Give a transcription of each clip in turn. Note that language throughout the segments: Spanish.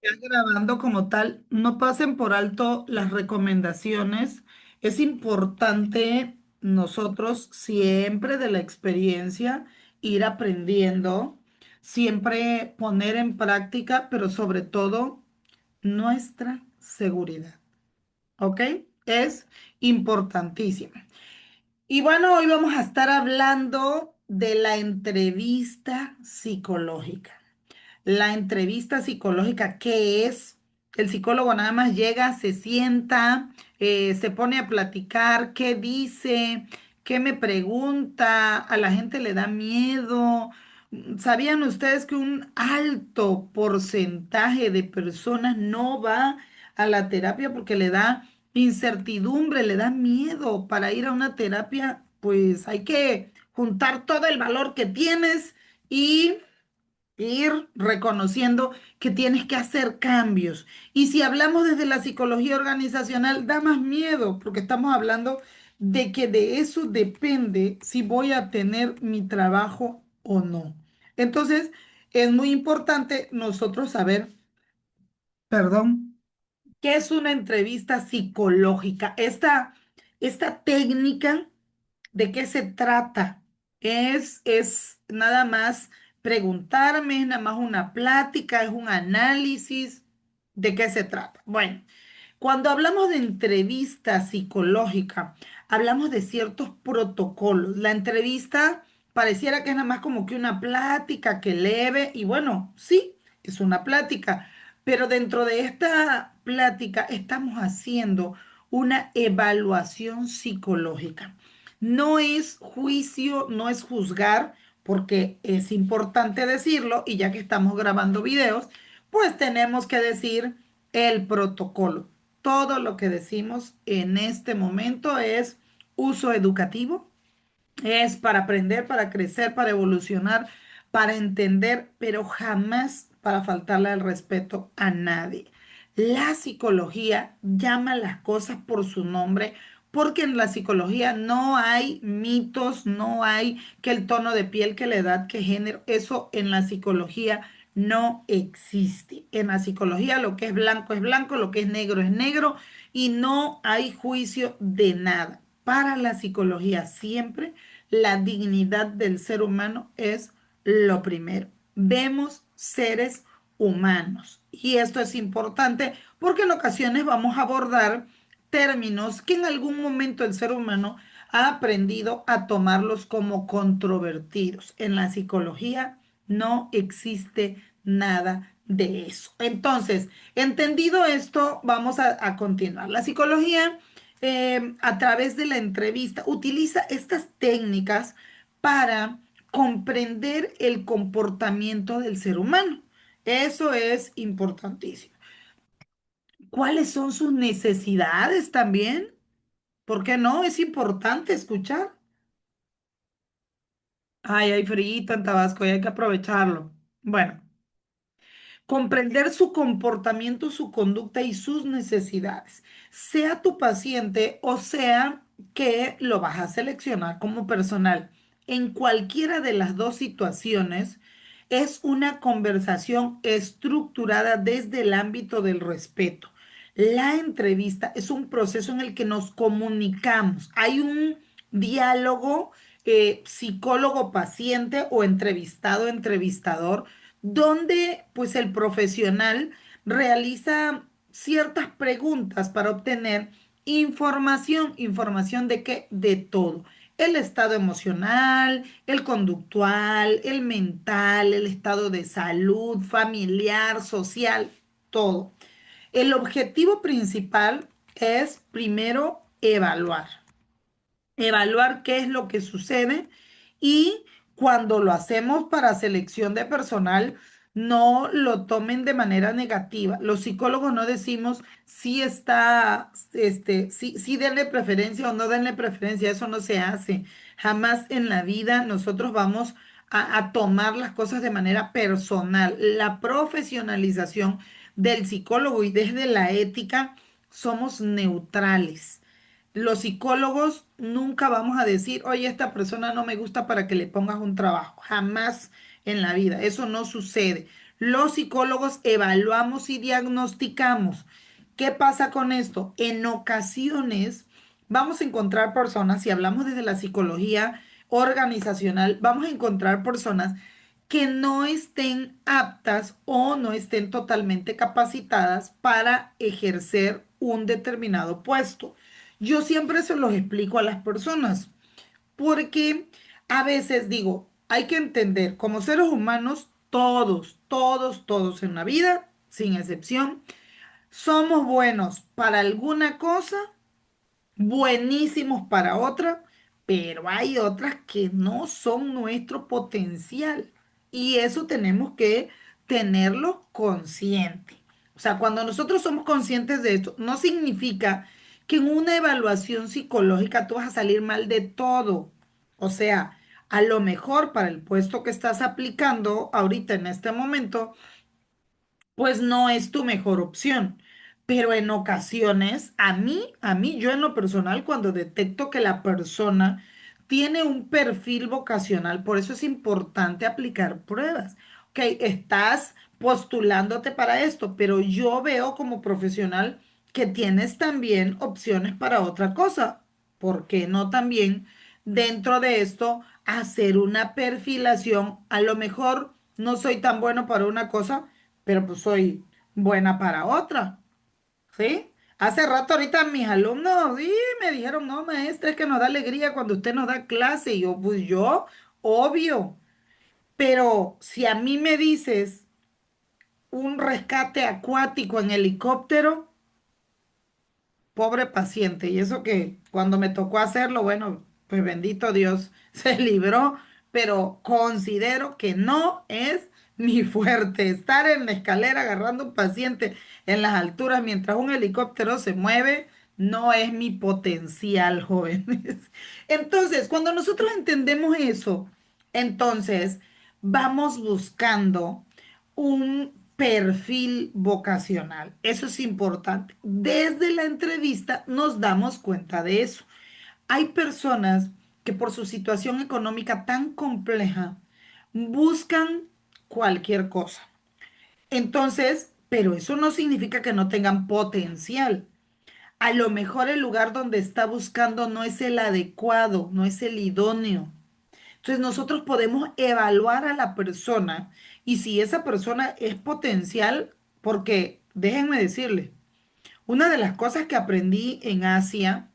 Ya grabando como tal, no pasen por alto las recomendaciones. Es importante nosotros siempre de la experiencia ir aprendiendo, siempre poner en práctica, pero sobre todo nuestra seguridad, ¿ok? Es importantísimo. Y bueno, hoy vamos a estar hablando de la entrevista psicológica. La entrevista psicológica, ¿qué es? El psicólogo nada más llega, se sienta, se pone a platicar, ¿qué dice? ¿Qué me pregunta? A la gente le da miedo. ¿Sabían ustedes que un alto porcentaje de personas no va a la terapia porque le da incertidumbre, le da miedo? Para ir a una terapia, pues hay que juntar todo el valor que tienes y ir reconociendo que tienes que hacer cambios. Y si hablamos desde la psicología organizacional, da más miedo, porque estamos hablando de que de eso depende si voy a tener mi trabajo o no. Entonces, es muy importante nosotros saber, perdón, qué es una entrevista psicológica. Esta técnica, ¿de qué se trata? Es nada más preguntarme, es nada más una plática, es un análisis. ¿De qué se trata? Bueno, cuando hablamos de entrevista psicológica, hablamos de ciertos protocolos. La entrevista pareciera que es nada más como que una plática que leve, y bueno, sí, es una plática, pero dentro de esta plática estamos haciendo una evaluación psicológica. No es juicio, no es juzgar, porque es importante decirlo, y ya que estamos grabando videos, pues tenemos que decir el protocolo. Todo lo que decimos en este momento es uso educativo, es para aprender, para crecer, para evolucionar, para entender, pero jamás para faltarle el respeto a nadie. La psicología llama las cosas por su nombre porque en la psicología no hay mitos, no hay que el tono de piel, que la edad, que género. Eso en la psicología no existe. En la psicología lo que es blanco, lo que es negro y no hay juicio de nada. Para la psicología siempre la dignidad del ser humano es lo primero. Vemos seres humanos y esto es importante porque en ocasiones vamos a abordar términos que en algún momento el ser humano ha aprendido a tomarlos como controvertidos. En la psicología no existe nada de eso. Entonces, entendido esto, vamos a continuar. La psicología, a través de la entrevista, utiliza estas técnicas para comprender el comportamiento del ser humano. Eso es importantísimo. ¿Cuáles son sus necesidades también? ¿Por qué no? Es importante escuchar. Ay, hay frío en Tabasco y hay que aprovecharlo. Bueno. Comprender su comportamiento, su conducta y sus necesidades, sea tu paciente o sea que lo vas a seleccionar como personal. En cualquiera de las dos situaciones, es una conversación estructurada desde el ámbito del respeto. La entrevista es un proceso en el que nos comunicamos. Hay un diálogo psicólogo-paciente o entrevistado-entrevistador donde pues el profesional realiza ciertas preguntas para obtener información. ¿Información de qué? De todo. El estado emocional, el conductual, el mental, el estado de salud, familiar, social, todo. El objetivo principal es primero evaluar. Evaluar qué es lo que sucede y cuando lo hacemos para selección de personal, no lo tomen de manera negativa. Los psicólogos no decimos si está, si denle preferencia o no denle preferencia, eso no se hace. Jamás en la vida nosotros vamos a tomar las cosas de manera personal. La profesionalización del psicólogo y desde la ética somos neutrales. Los psicólogos nunca vamos a decir, oye, esta persona no me gusta para que le pongas un trabajo. Jamás en la vida. Eso no sucede. los psicólogos evaluamos y diagnosticamos. ¿Qué pasa con esto? En ocasiones vamos a encontrar personas, si hablamos desde la psicología organizacional, vamos a encontrar personas que no estén aptas o no estén totalmente capacitadas para ejercer un determinado puesto. Yo siempre se los explico a las personas porque a veces digo, hay que entender, como seres humanos, todos en la vida, sin excepción, somos buenos para alguna cosa, buenísimos para otra, pero hay otras que no son nuestro potencial y eso tenemos que tenerlo consciente. O sea, cuando nosotros somos conscientes de esto, no significa que en una evaluación psicológica tú vas a salir mal de todo. O sea, a lo mejor para el puesto que estás aplicando ahorita en este momento, pues no es tu mejor opción. Pero en ocasiones, yo en lo personal, cuando detecto que la persona tiene un perfil vocacional, por eso es importante aplicar pruebas. Ok, estás postulándote para esto, pero yo veo como profesional que tienes también opciones para otra cosa. ¿Por qué no también dentro de esto hacer una perfilación? A lo mejor no soy tan bueno para una cosa, pero pues soy buena para otra, ¿sí? Hace rato ahorita mis alumnos, sí, me dijeron, no, maestra, es que nos da alegría cuando usted nos da clase. Y yo, pues yo, obvio, pero si a mí me dices un rescate acuático en helicóptero, pobre paciente. Y eso que cuando me tocó hacerlo, bueno, pues bendito Dios, se libró, pero considero que no es mi fuerte. Estar en la escalera agarrando un paciente en las alturas mientras un helicóptero se mueve, no es mi potencial, jóvenes. Entonces, cuando nosotros entendemos eso, entonces vamos buscando un perfil vocacional. Eso es importante. Desde la entrevista nos damos cuenta de eso. Hay personas que por su situación económica tan compleja buscan cualquier cosa. Entonces, pero eso no significa que no tengan potencial. A lo mejor el lugar donde está buscando no es el adecuado, no es el idóneo. Entonces nosotros podemos evaluar a la persona y si esa persona es potencial, porque déjenme decirles, una de las cosas que aprendí en Asia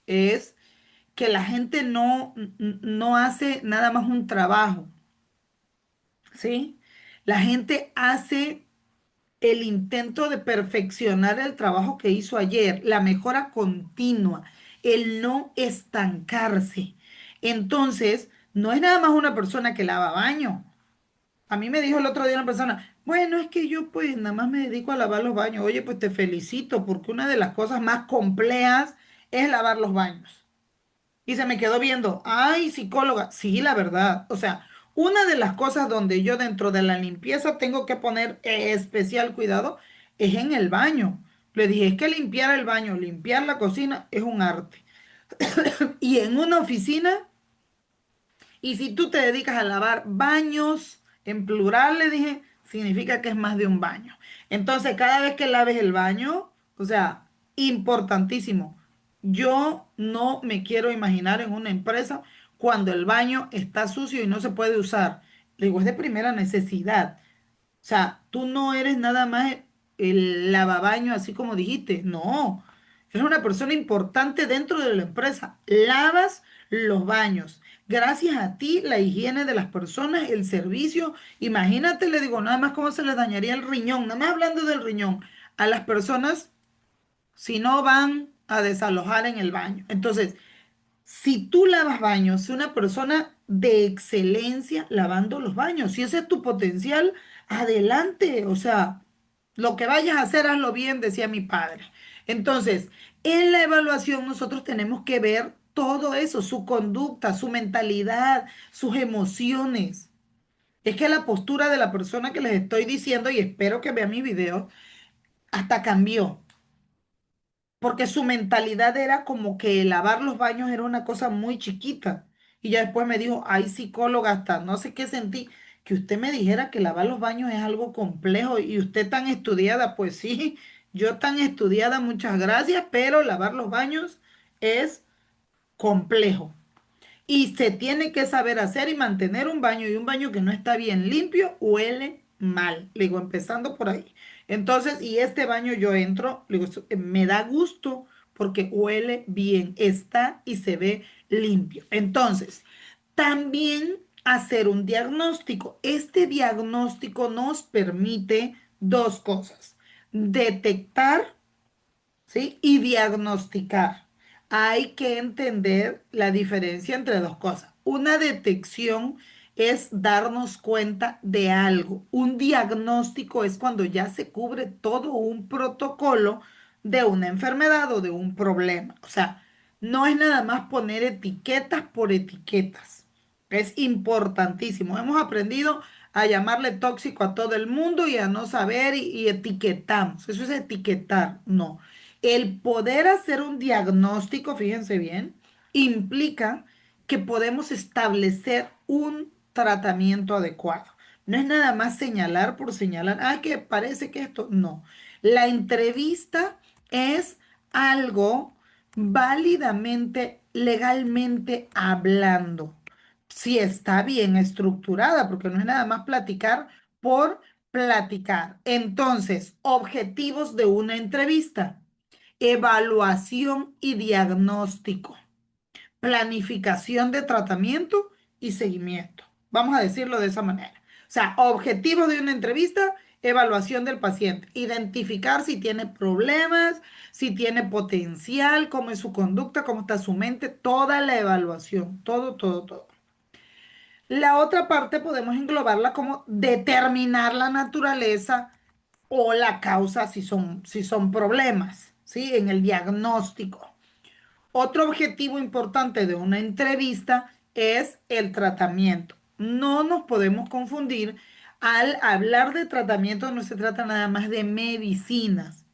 es que la gente no hace nada más un trabajo, ¿sí? La gente hace el intento de perfeccionar el trabajo que hizo ayer, la mejora continua, el no estancarse. Entonces, no es nada más una persona que lava baño. A mí me dijo el otro día una persona, bueno, es que yo pues nada más me dedico a lavar los baños. Oye, pues te felicito porque una de las cosas más complejas es lavar los baños. Y se me quedó viendo, ay, psicóloga, sí, la verdad. O sea, una de las cosas donde yo dentro de la limpieza tengo que poner especial cuidado es en el baño. Le dije, es que limpiar el baño, limpiar la cocina es un arte. Y en una oficina y si tú te dedicas a lavar baños, en plural le dije, significa que es más de un baño. Entonces, cada vez que laves el baño, o sea, importantísimo. Yo no me quiero imaginar en una empresa cuando el baño está sucio y no se puede usar. Le digo, es de primera necesidad. O sea, tú no eres nada más el lavabaño, así como dijiste. No, eres una persona importante dentro de la empresa. Lavas los baños. Gracias a ti, la higiene de las personas, el servicio. Imagínate, le digo, nada más cómo se les dañaría el riñón. Nada más hablando del riñón a las personas si no van a desalojar en el baño. Entonces, si tú lavas baños, si una persona de excelencia lavando los baños, si ese es tu potencial, adelante. O sea, lo que vayas a hacer, hazlo bien, decía mi padre. Entonces, en la evaluación nosotros tenemos que ver todo eso, su conducta, su mentalidad, sus emociones. Es que la postura de la persona que les estoy diciendo, y espero que vean mi video, hasta cambió porque su mentalidad era como que lavar los baños era una cosa muy chiquita. Y ya después me dijo, ay, psicóloga, hasta no sé qué sentí, que usted me dijera que lavar los baños es algo complejo y usted tan estudiada, pues sí, yo tan estudiada, muchas gracias, pero lavar los baños es complejo. Y se tiene que saber hacer y mantener un baño, y un baño que no está bien limpio huele mal. Le digo, empezando por ahí. Entonces, y este baño yo entro, le digo, me da gusto porque huele bien, está y se ve limpio. Entonces, también hacer un diagnóstico. Este diagnóstico nos permite dos cosas: detectar, ¿sí? Y diagnosticar. Hay que entender la diferencia entre dos cosas. Una detección es darnos cuenta de algo. Un diagnóstico es cuando ya se cubre todo un protocolo de una enfermedad o de un problema. O sea, no es nada más poner etiquetas por etiquetas. Es importantísimo. Hemos aprendido a llamarle tóxico a todo el mundo y a no saber y etiquetamos. Eso es etiquetar. No. El poder hacer un diagnóstico, fíjense bien, implica que podemos establecer un tratamiento adecuado. No es nada más señalar por señalar, ah, que parece que esto, no. La entrevista es algo válidamente, legalmente hablando, si está bien estructurada, porque no es nada más platicar por platicar. Entonces, objetivos de una entrevista: evaluación y diagnóstico, planificación de tratamiento y seguimiento. Vamos a decirlo de esa manera. O sea, objetivos de una entrevista: evaluación del paciente, identificar si tiene problemas, si tiene potencial, cómo es su conducta, cómo está su mente, toda la evaluación, todo, todo, todo. La otra parte podemos englobarla como determinar la naturaleza o la causa si son problemas, ¿sí? En el diagnóstico. Otro objetivo importante de una entrevista es el tratamiento. No nos podemos confundir. Al hablar de tratamiento no se trata nada más de medicinas.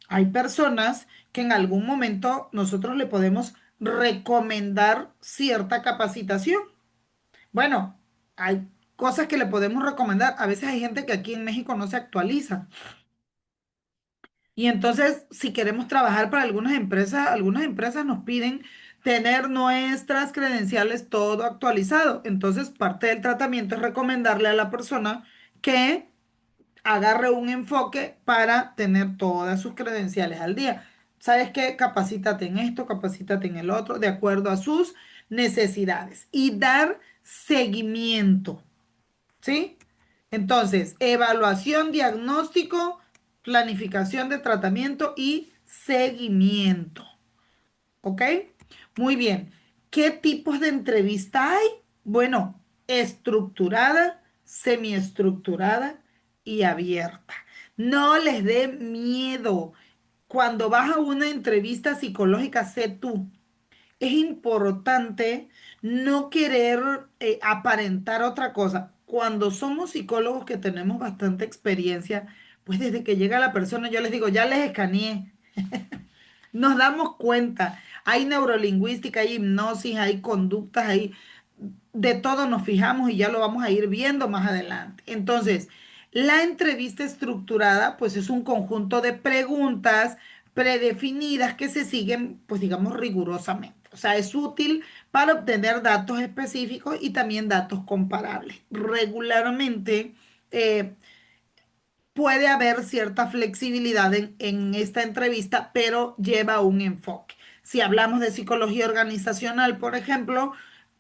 Hay personas que en algún momento nosotros le podemos recomendar cierta capacitación. Bueno, hay cosas que le podemos recomendar. A veces hay gente que aquí en México no se actualiza. Y entonces, si queremos trabajar para algunas empresas nos piden tener nuestras credenciales todo actualizado. Entonces, parte del tratamiento es recomendarle a la persona que agarre un enfoque para tener todas sus credenciales al día. ¿Sabes qué? Capacítate en esto, capacítate en el otro, de acuerdo a sus necesidades y dar seguimiento. ¿Sí? Entonces, evaluación, diagnóstico, planificación de tratamiento y seguimiento. ¿Ok? Muy bien. ¿Qué tipos de entrevista hay? Bueno, estructurada, semiestructurada y abierta. No les dé miedo. Cuando vas a una entrevista psicológica, sé tú. Es importante no querer aparentar otra cosa. Cuando somos psicólogos que tenemos bastante experiencia, pues desde que llega la persona, yo les digo, ya les escaneé. Nos damos cuenta. Hay neurolingüística, hay hipnosis, hay conductas, hay de todo nos fijamos y ya lo vamos a ir viendo más adelante. Entonces, la entrevista estructurada, pues es un conjunto de preguntas predefinidas que se siguen, pues digamos, rigurosamente. O sea, es útil para obtener datos específicos y también datos comparables. Regularmente, eh, puede haber cierta flexibilidad en esta entrevista, pero lleva un enfoque. Si hablamos de psicología organizacional, por ejemplo,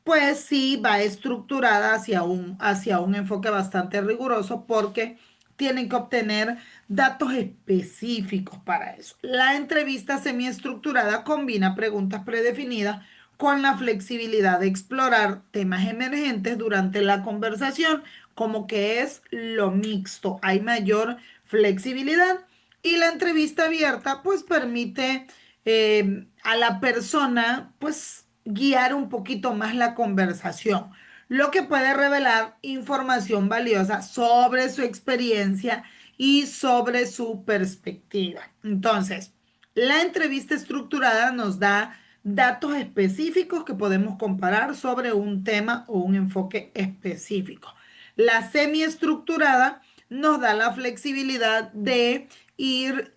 pues sí va estructurada hacia un enfoque bastante riguroso porque tienen que obtener datos específicos para eso. La entrevista semiestructurada combina preguntas predefinidas con la flexibilidad de explorar temas emergentes durante la conversación, como que es lo mixto, hay mayor flexibilidad. Y la entrevista abierta pues permite a la persona pues guiar un poquito más la conversación, lo que puede revelar información valiosa sobre su experiencia y sobre su perspectiva. Entonces, la entrevista estructurada nos da datos específicos que podemos comparar sobre un tema o un enfoque específico. La semiestructurada nos da la flexibilidad de ir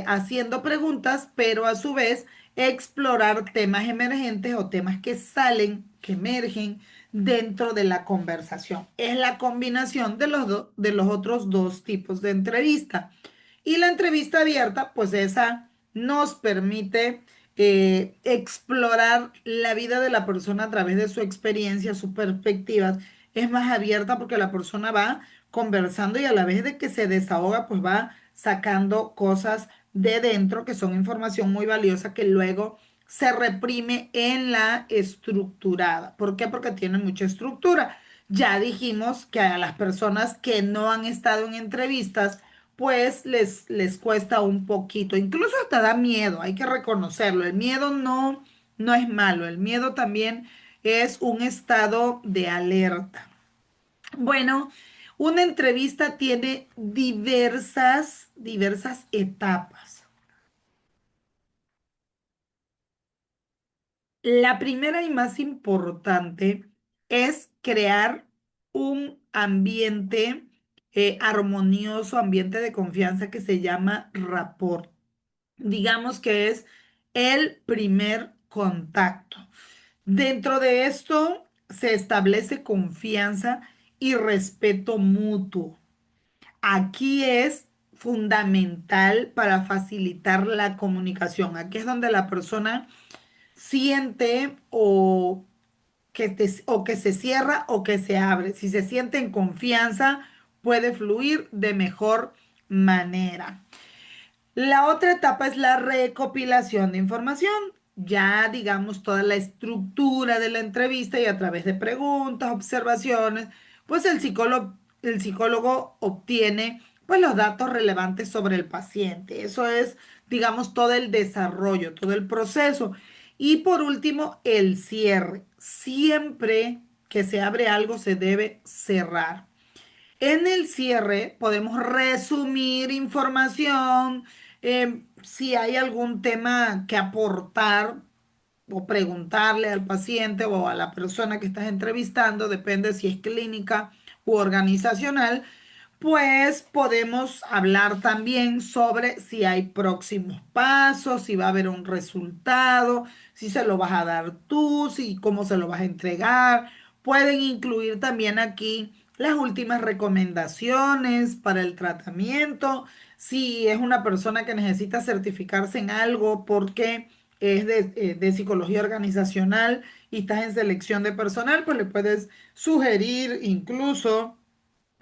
haciendo preguntas, pero a su vez explorar temas emergentes o temas que salen, que emergen dentro de la conversación. Es la combinación de de los otros dos tipos de entrevista. Y la entrevista abierta, pues esa nos permite explorar la vida de la persona a través de su experiencia, sus perspectivas. Es más abierta porque la persona va conversando y a la vez de que se desahoga, pues va sacando cosas de dentro que son información muy valiosa que luego se reprime en la estructurada. ¿Por qué? Porque tiene mucha estructura. Ya dijimos que a las personas que no han estado en entrevistas, pues les cuesta un poquito, incluso hasta da miedo, hay que reconocerlo. El miedo no es malo, el miedo también es un estado de alerta. Bueno, una entrevista tiene diversas etapas. La primera y más importante es crear un ambiente armonioso, ambiente de confianza que se llama rapport. Digamos que es el primer contacto. Dentro de esto se establece confianza y respeto mutuo. Aquí es fundamental para facilitar la comunicación. Aquí es donde la persona siente o que se cierra o que se abre. Si se siente en confianza, puede fluir de mejor manera. La otra etapa es la recopilación de información. Ya digamos toda la estructura de la entrevista y a través de preguntas, observaciones, pues el psicólogo obtiene pues los datos relevantes sobre el paciente. Eso es, digamos, todo el desarrollo, todo el proceso. Y por último, el cierre. Siempre que se abre algo se debe cerrar. En el cierre podemos resumir información, si hay algún tema que aportar o preguntarle al paciente o a la persona que estás entrevistando, depende si es clínica u organizacional, pues podemos hablar también sobre si hay próximos pasos, si va a haber un resultado, si se lo vas a dar tú, si cómo se lo vas a entregar. Pueden incluir también aquí las últimas recomendaciones para el tratamiento, si es una persona que necesita certificarse en algo porque es de psicología organizacional y estás en selección de personal, pues le puedes sugerir incluso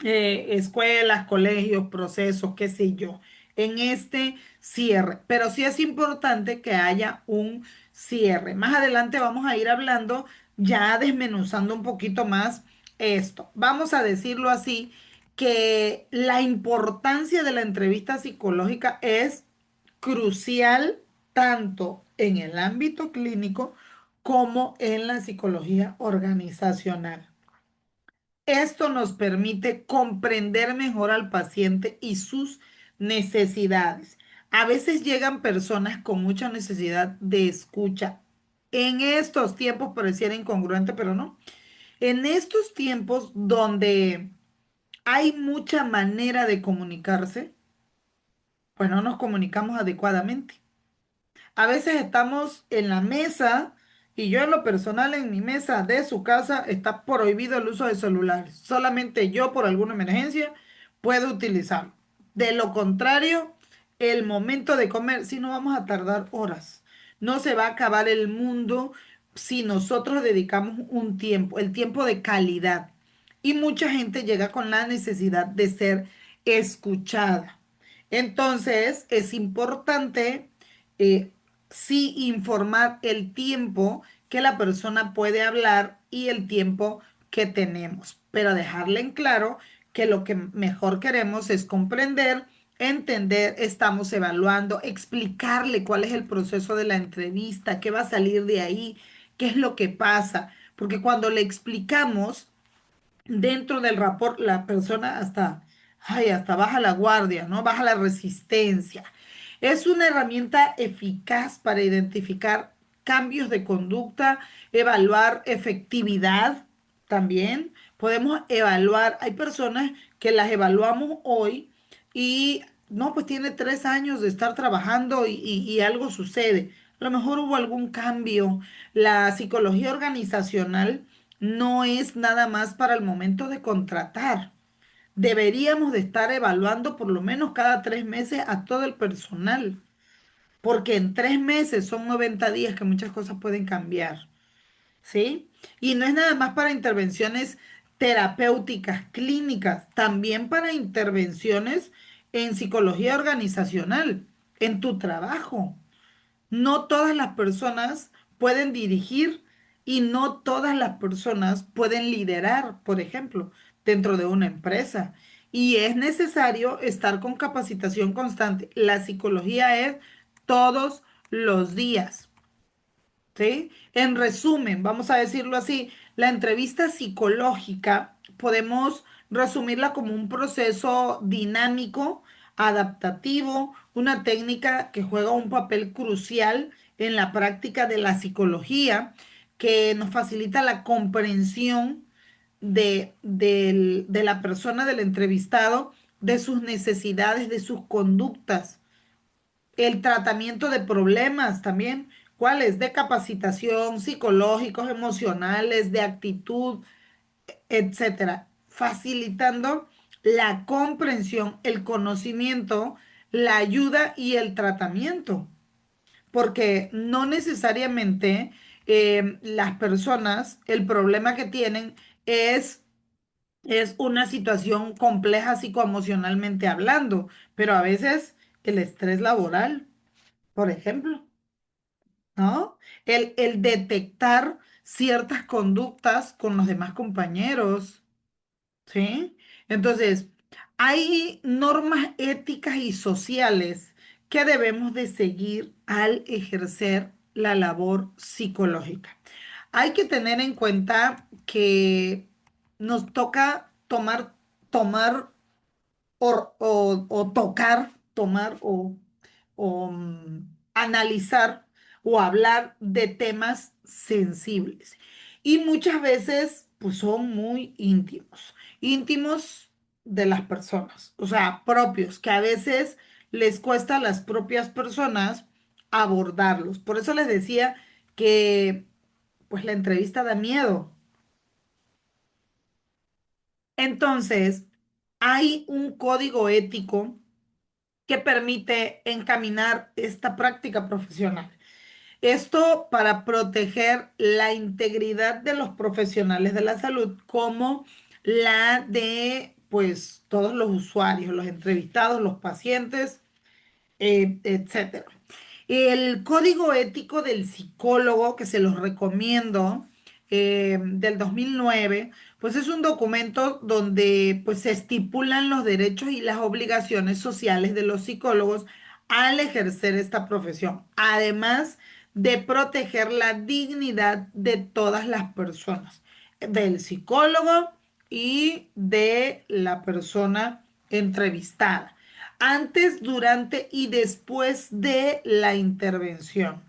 escuelas, colegios, procesos, qué sé yo, en este cierre. Pero sí es importante que haya un cierre. Más adelante vamos a ir hablando, ya desmenuzando un poquito más esto. Vamos a decirlo así, que la importancia de la entrevista psicológica es crucial tanto en el ámbito clínico como en la psicología organizacional. Esto nos permite comprender mejor al paciente y sus necesidades. A veces llegan personas con mucha necesidad de escucha. En estos tiempos pareciera incongruente, pero no. En estos tiempos donde hay mucha manera de comunicarse, pues no nos comunicamos adecuadamente. A veces estamos en la mesa y yo en lo personal en mi mesa de su casa está prohibido el uso de celulares. Solamente yo por alguna emergencia puedo utilizarlo. De lo contrario, el momento de comer, si no vamos a tardar horas. No se va a acabar el mundo si nosotros dedicamos un tiempo, el tiempo de calidad. Y mucha gente llega con la necesidad de ser escuchada. Entonces, es importante eh, sí informar el tiempo que la persona puede hablar y el tiempo que tenemos, pero dejarle en claro que lo que mejor queremos es comprender, entender, estamos evaluando, explicarle cuál es el proceso de la entrevista, qué va a salir de ahí, qué es lo que pasa, porque cuando le explicamos dentro del rapport, la persona hasta baja la guardia, ¿no? Baja la resistencia. Es una herramienta eficaz para identificar cambios de conducta, evaluar efectividad también, podemos evaluar. Hay personas que las evaluamos hoy y no, pues tiene 3 años de estar trabajando y algo sucede. A lo mejor hubo algún cambio. La psicología organizacional no es nada más para el momento de contratar. Deberíamos de estar evaluando por lo menos cada 3 meses a todo el personal, porque en 3 meses son 90 días que muchas cosas pueden cambiar. ¿Sí? Y no es nada más para intervenciones terapéuticas, clínicas, también para intervenciones en psicología organizacional, en tu trabajo. No todas las personas pueden dirigir y no todas las personas pueden liderar, por ejemplo, dentro de una empresa. Y es necesario estar con capacitación constante. La psicología es todos los días. ¿Sí? En resumen, vamos a decirlo así, la entrevista psicológica podemos resumirla como un proceso dinámico, adaptativo, una técnica que juega un papel crucial en la práctica de la psicología, que nos facilita la comprensión de la persona, del entrevistado, de sus necesidades, de sus conductas, el tratamiento de problemas también, ¿cuáles? De capacitación, psicológicos, emocionales, de actitud, etcétera, facilitando la comprensión, el conocimiento, la ayuda y el tratamiento, porque no necesariamente las personas, el problema que tienen es, es una situación compleja psicoemocionalmente hablando, pero a veces el estrés laboral, por ejemplo, ¿no? El detectar ciertas conductas con los demás compañeros, ¿sí? Entonces, hay normas éticas y sociales que debemos de seguir al ejercer la labor psicológica. Hay que tener en cuenta que nos toca tomar o tocar, tomar o analizar o hablar de temas sensibles. Y muchas veces, pues son muy íntimos, íntimos de las personas, o sea, propios, que a veces les cuesta a las propias personas abordarlos. Por eso les decía que, pues la entrevista da miedo. Entonces, hay un código ético que permite encaminar esta práctica profesional. Esto para proteger la integridad de los profesionales de la salud como la de pues todos los usuarios, los entrevistados, los pacientes, etcétera. El código ético del psicólogo, que se los recomiendo, del 2009, pues es un documento donde pues se estipulan los derechos y las obligaciones sociales de los psicólogos al ejercer esta profesión, además de proteger la dignidad de todas las personas, del psicólogo y de la persona entrevistada antes, durante y después de la intervención.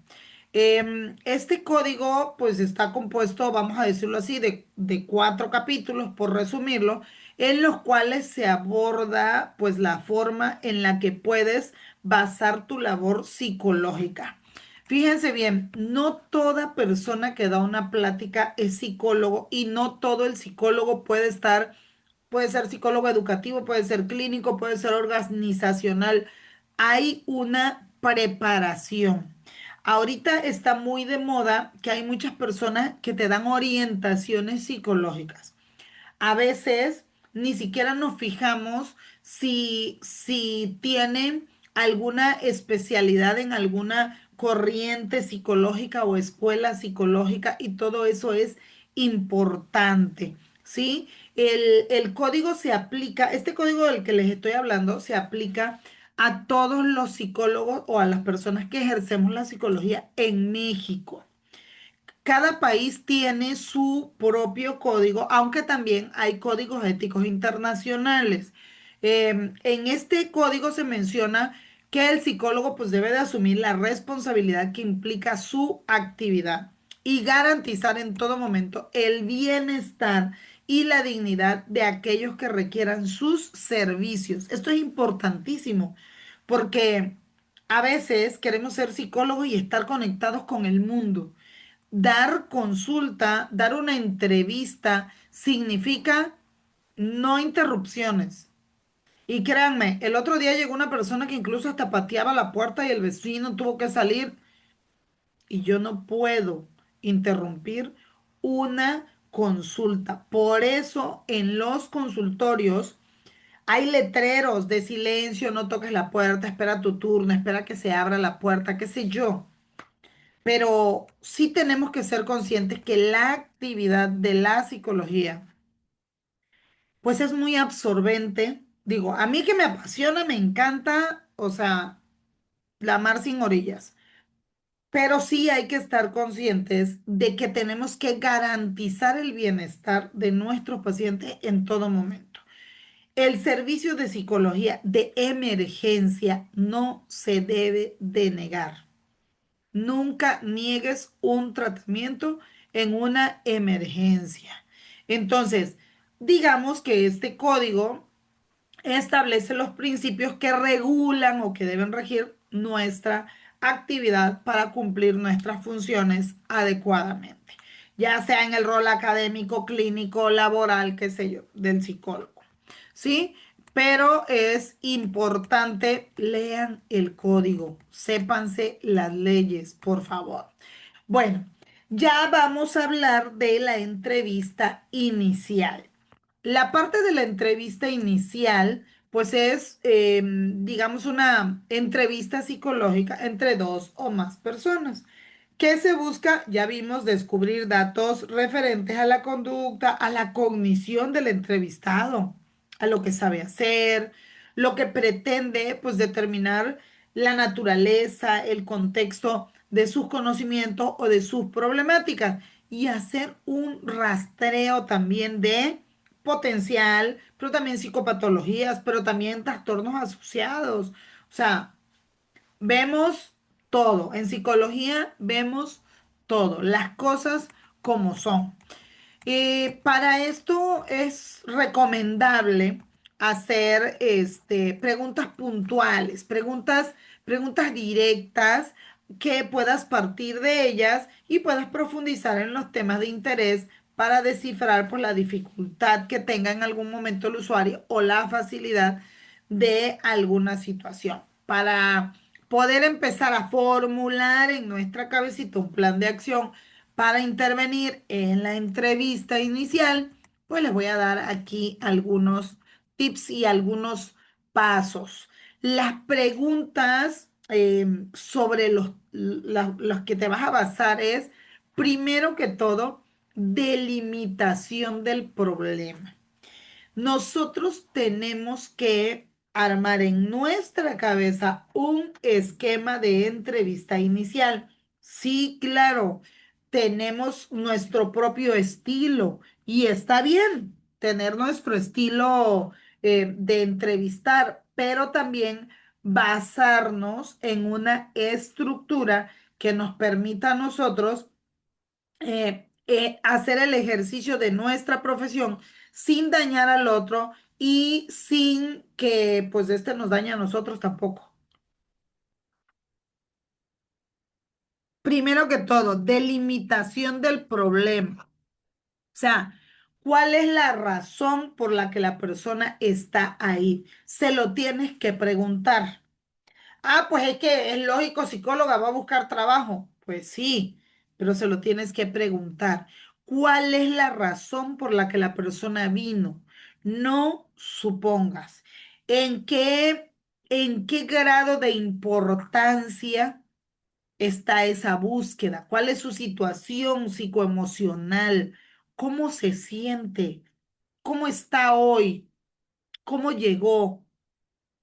Este código pues está compuesto, vamos a decirlo así, de 4 capítulos, por resumirlo, en los cuales se aborda pues la forma en la que puedes basar tu labor psicológica. Fíjense bien, no toda persona que da una plática es psicólogo y no todo el psicólogo puede ser psicólogo educativo, puede ser clínico, puede ser organizacional. Hay una preparación. Ahorita está muy de moda que hay muchas personas que te dan orientaciones psicológicas. A veces ni siquiera nos fijamos si tienen alguna especialidad en alguna corriente psicológica o escuela psicológica y todo eso es importante, ¿sí? El código se aplica, este código del que les estoy hablando se aplica a todos los psicólogos o a las personas que ejercemos la psicología en México. Cada país tiene su propio código, aunque también hay códigos éticos internacionales. En este código se menciona que el psicólogo pues debe de asumir la responsabilidad que implica su actividad y garantizar en todo momento el bienestar y la dignidad de aquellos que requieran sus servicios. Esto es importantísimo porque a veces queremos ser psicólogos y estar conectados con el mundo. Dar consulta, dar una entrevista, significa no interrupciones. Y créanme, el otro día llegó una persona que incluso hasta pateaba la puerta y el vecino tuvo que salir y yo no puedo interrumpir una consulta. Por eso en los consultorios hay letreros de silencio, no toques la puerta, espera tu turno, espera que se abra la puerta, qué sé yo. Pero sí tenemos que ser conscientes que la actividad de la psicología, pues es muy absorbente. Digo, a mí que me apasiona, me encanta, o sea, la mar sin orillas. Pero sí hay que estar conscientes de que tenemos que garantizar el bienestar de nuestros pacientes en todo momento. El servicio de psicología de emergencia no se debe de negar. Nunca niegues un tratamiento en una emergencia. Entonces, digamos que este código establece los principios que regulan o que deben regir nuestra actividad para cumplir nuestras funciones adecuadamente, ya sea en el rol académico, clínico, laboral, qué sé yo, del psicólogo. ¿Sí? Pero es importante, lean el código, sépanse las leyes, por favor. Bueno, ya vamos a hablar de la entrevista inicial. La parte de la entrevista inicial, pues es, digamos, una entrevista psicológica entre dos o más personas. ¿Qué se busca? Ya vimos descubrir datos referentes a la conducta, a la cognición del entrevistado, a lo que sabe hacer, lo que pretende, pues determinar la naturaleza, el contexto de sus conocimientos o de sus problemáticas y hacer un rastreo también de potencial, pero también psicopatologías, pero también trastornos asociados. O sea, vemos todo. En psicología vemos todo, las cosas como son. Para esto es recomendable hacer preguntas puntuales, preguntas directas que puedas partir de ellas y puedas profundizar en los temas de interés para descifrar por la dificultad que tenga en algún momento el usuario o la facilidad de alguna situación. Para poder empezar a formular en nuestra cabecita un plan de acción para intervenir en la entrevista inicial, pues les voy a dar aquí algunos tips y algunos pasos. Las preguntas sobre los que te vas a basar es, primero que todo, delimitación del problema. Nosotros tenemos que armar en nuestra cabeza un esquema de entrevista inicial. Sí, claro, tenemos nuestro propio estilo y está bien tener nuestro estilo de entrevistar, pero también basarnos en una estructura que nos permita a nosotros hacer el ejercicio de nuestra profesión sin dañar al otro y sin que pues este nos dañe a nosotros tampoco. Primero que todo, delimitación del problema. O sea, ¿cuál es la razón por la que la persona está ahí? Se lo tienes que preguntar. Ah, pues es que es lógico, psicóloga va a buscar trabajo. Pues sí, pero se lo tienes que preguntar. ¿Cuál es la razón por la que la persona vino? No supongas. ¿En en qué grado de importancia está esa búsqueda? ¿Cuál es su situación psicoemocional? ¿Cómo se siente? ¿Cómo está hoy? ¿Cómo llegó?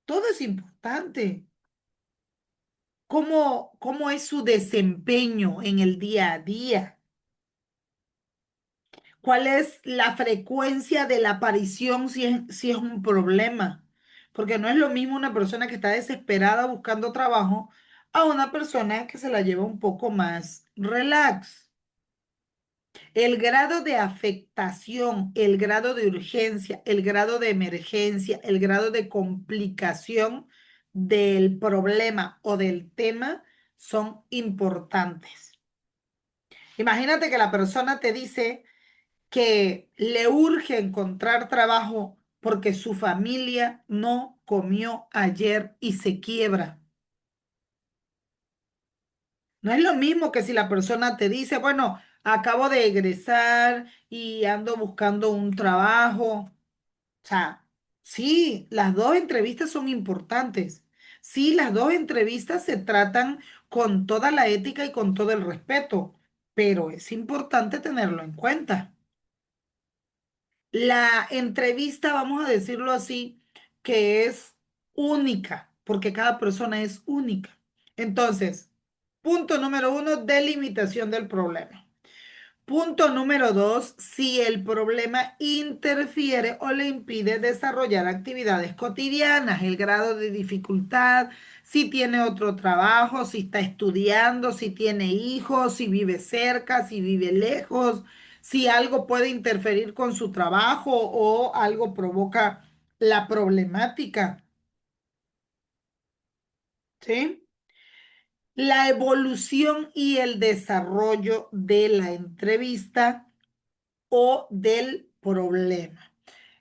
Todo es importante. Cómo es su desempeño en el día a día, cuál es la frecuencia de la aparición si es un problema, porque no es lo mismo una persona que está desesperada buscando trabajo a una persona que se la lleva un poco más relax. El grado de afectación, el grado de urgencia, el grado de emergencia, el grado de complicación del problema o del tema son importantes. Imagínate que la persona te dice que le urge encontrar trabajo porque su familia no comió ayer y se quiebra. No es lo mismo que si la persona te dice, bueno, acabo de egresar y ando buscando un trabajo. O sea, sí, las dos entrevistas son importantes. Sí, las dos entrevistas se tratan con toda la ética y con todo el respeto, pero es importante tenerlo en cuenta. La entrevista, vamos a decirlo así, que es única, porque cada persona es única. Entonces, punto número uno, delimitación del problema. Punto número dos, si el problema interfiere o le impide desarrollar actividades cotidianas, el grado de dificultad, si tiene otro trabajo, si está estudiando, si tiene hijos, si vive cerca, si vive lejos, si algo puede interferir con su trabajo o algo provoca la problemática, ¿sí? La evolución y el desarrollo de la entrevista o del problema.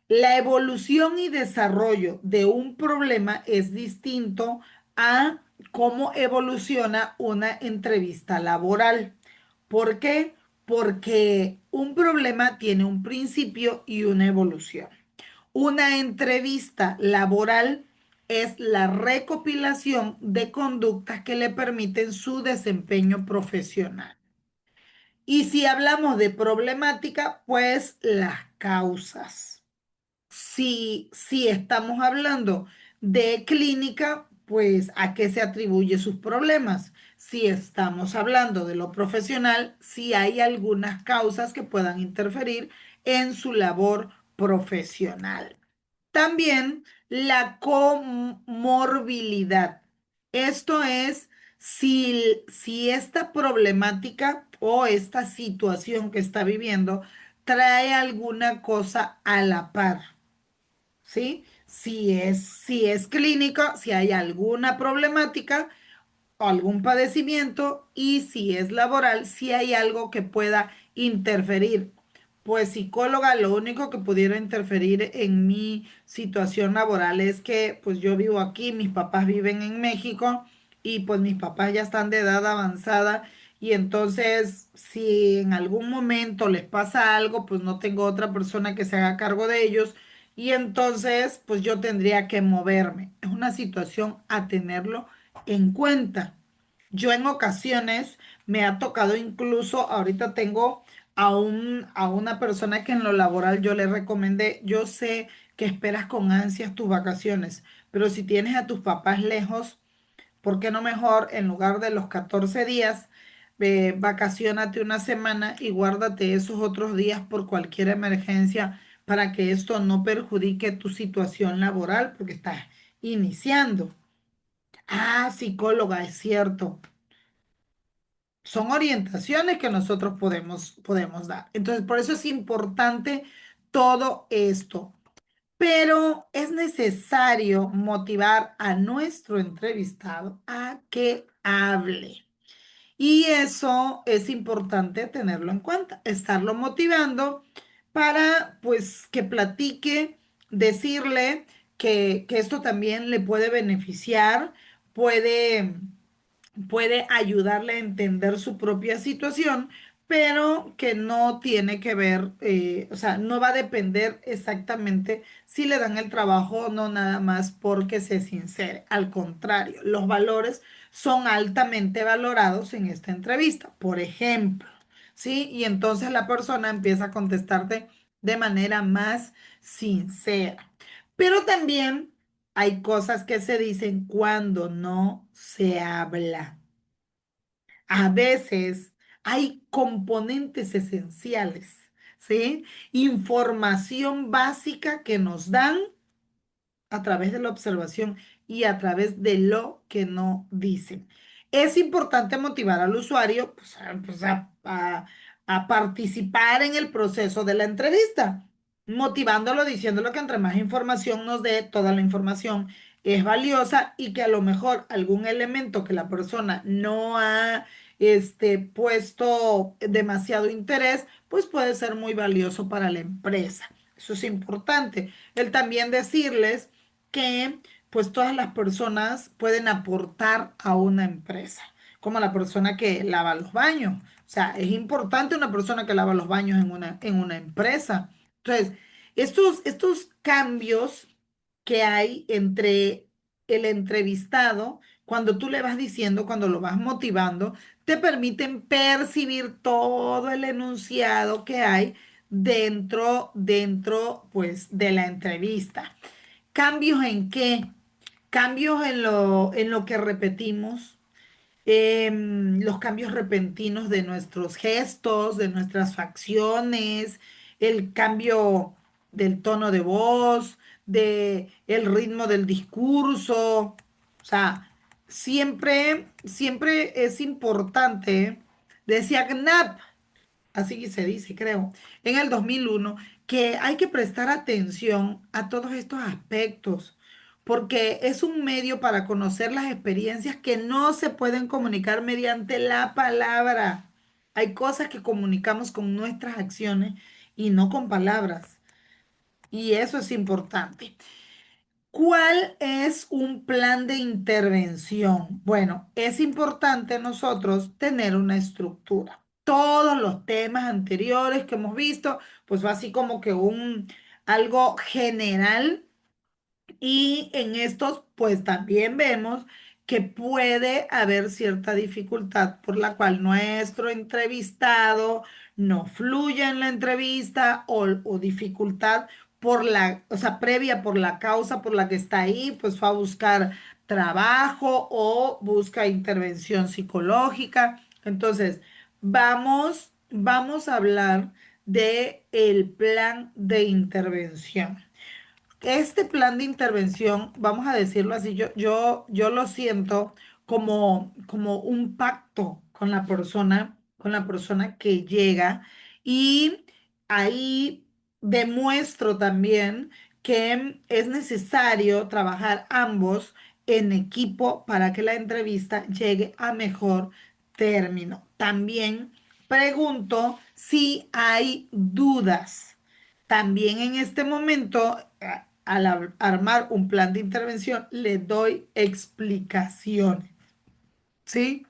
La evolución y desarrollo de un problema es distinto a cómo evoluciona una entrevista laboral. ¿Por qué? Porque un problema tiene un principio y una evolución. Una entrevista laboral es la recopilación de conductas que le permiten su desempeño profesional. Y si hablamos de problemática, pues las causas. Si estamos hablando de clínica, pues a qué se atribuye sus problemas. Si estamos hablando de lo profesional, si hay algunas causas que puedan interferir en su labor profesional. También la comorbilidad. Esto es si esta problemática o esta situación que está viviendo trae alguna cosa a la par, ¿sí? Si es clínica, si hay alguna problemática algún padecimiento y si es laboral, si hay algo que pueda interferir. Pues psicóloga, lo único que pudiera interferir en mi situación laboral es que pues yo vivo aquí, mis papás viven en México y pues mis papás ya están de edad avanzada y entonces si en algún momento les pasa algo, pues no tengo otra persona que se haga cargo de ellos y entonces pues yo tendría que moverme. Es una situación a tenerlo en cuenta. Yo en ocasiones me ha tocado incluso, ahorita tengo a una persona que en lo laboral yo le recomendé, yo sé que esperas con ansias tus vacaciones, pero si tienes a tus papás lejos, ¿por qué no mejor en lugar de los 14 días, vacaciónate una semana y guárdate esos otros días por cualquier emergencia para que esto no perjudique tu situación laboral porque estás iniciando? Ah, psicóloga, es cierto. Son orientaciones que nosotros podemos dar. Entonces, por eso es importante todo esto. Pero es necesario motivar a nuestro entrevistado a que hable. Y eso es importante tenerlo en cuenta, estarlo motivando para, pues, que platique, decirle que esto también le puede beneficiar, puede puede ayudarle a entender su propia situación, pero que no tiene que ver, o sea, no va a depender exactamente si le dan el trabajo o no, nada más porque se sincere. Al contrario, los valores son altamente valorados en esta entrevista. Por ejemplo, ¿sí? Y entonces la persona empieza a contestarte de manera más sincera. Pero también hay cosas que se dicen cuando no se habla. A veces hay componentes esenciales, ¿sí? Información básica que nos dan a través de la observación y a través de lo que no dicen. Es importante motivar al usuario pues, a participar en el proceso de la entrevista, motivándolo, diciéndolo que entre más información nos dé, toda la información es valiosa y que a lo mejor algún elemento que la persona no ha puesto demasiado interés, pues puede ser muy valioso para la empresa. Eso es importante. El también decirles que pues todas las personas pueden aportar a una empresa, como la persona que lava los baños. O sea, es importante una persona que lava los baños en una empresa. Entonces, estos cambios que hay entre el entrevistado, cuando tú le vas diciendo, cuando lo vas motivando, te permiten percibir todo el enunciado que hay dentro, pues, de la entrevista. ¿Cambios en qué? Cambios en lo que repetimos, los cambios repentinos de nuestros gestos, de nuestras facciones, el cambio del tono de voz, de el ritmo del discurso. O sea, siempre es importante, decía Knapp, así se dice, creo, en el 2001, que hay que prestar atención a todos estos aspectos, porque es un medio para conocer las experiencias que no se pueden comunicar mediante la palabra. Hay cosas que comunicamos con nuestras acciones y no con palabras, y eso es importante. ¿Cuál es un plan de intervención? Bueno, es importante nosotros tener una estructura. Todos los temas anteriores que hemos visto, pues fue así como que algo general y en estos, pues también vemos que puede haber cierta dificultad por la cual nuestro entrevistado no fluye en la entrevista o dificultad o sea, previa por la causa por la que está ahí, pues fue a buscar trabajo o busca intervención psicológica. Entonces, vamos a hablar de el plan de intervención. Este plan de intervención, vamos a decirlo así, yo lo siento como un pacto con la persona que llega y ahí demuestro también que es necesario trabajar ambos en equipo para que la entrevista llegue a mejor término. También pregunto si hay dudas. También en este momento, al armar un plan de intervención, le doy explicaciones, ¿sí?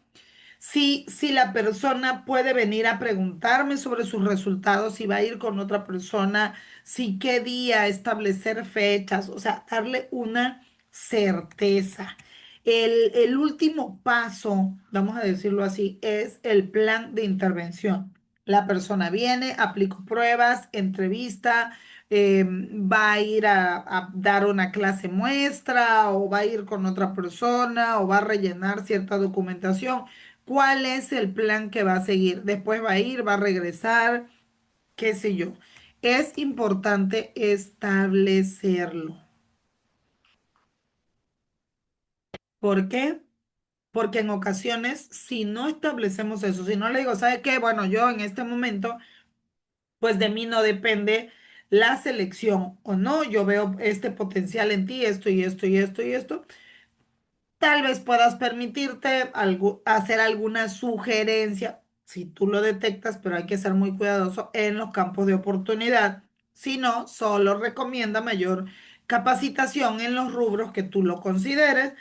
Si la persona puede venir a preguntarme sobre sus resultados, si va a ir con otra persona, si qué día, establecer fechas, o sea, darle una certeza. El último paso, vamos a decirlo así, es el plan de intervención. La persona viene, aplico pruebas, entrevista, va a ir a dar una clase muestra o va a ir con otra persona o va a rellenar cierta documentación. ¿Cuál es el plan que va a seguir? Después va a ir, va a regresar, qué sé yo. Es importante establecerlo. ¿Por qué? Porque en ocasiones, si no establecemos eso, si no le digo, ¿sabe qué? Bueno, yo en este momento, pues de mí no depende la selección o no. Yo veo este potencial en ti, esto y esto y esto y esto. Tal vez puedas permitirte hacer alguna sugerencia, si tú lo detectas, pero hay que ser muy cuidadoso en los campos de oportunidad. Si no, solo recomienda mayor capacitación en los rubros que tú lo consideres,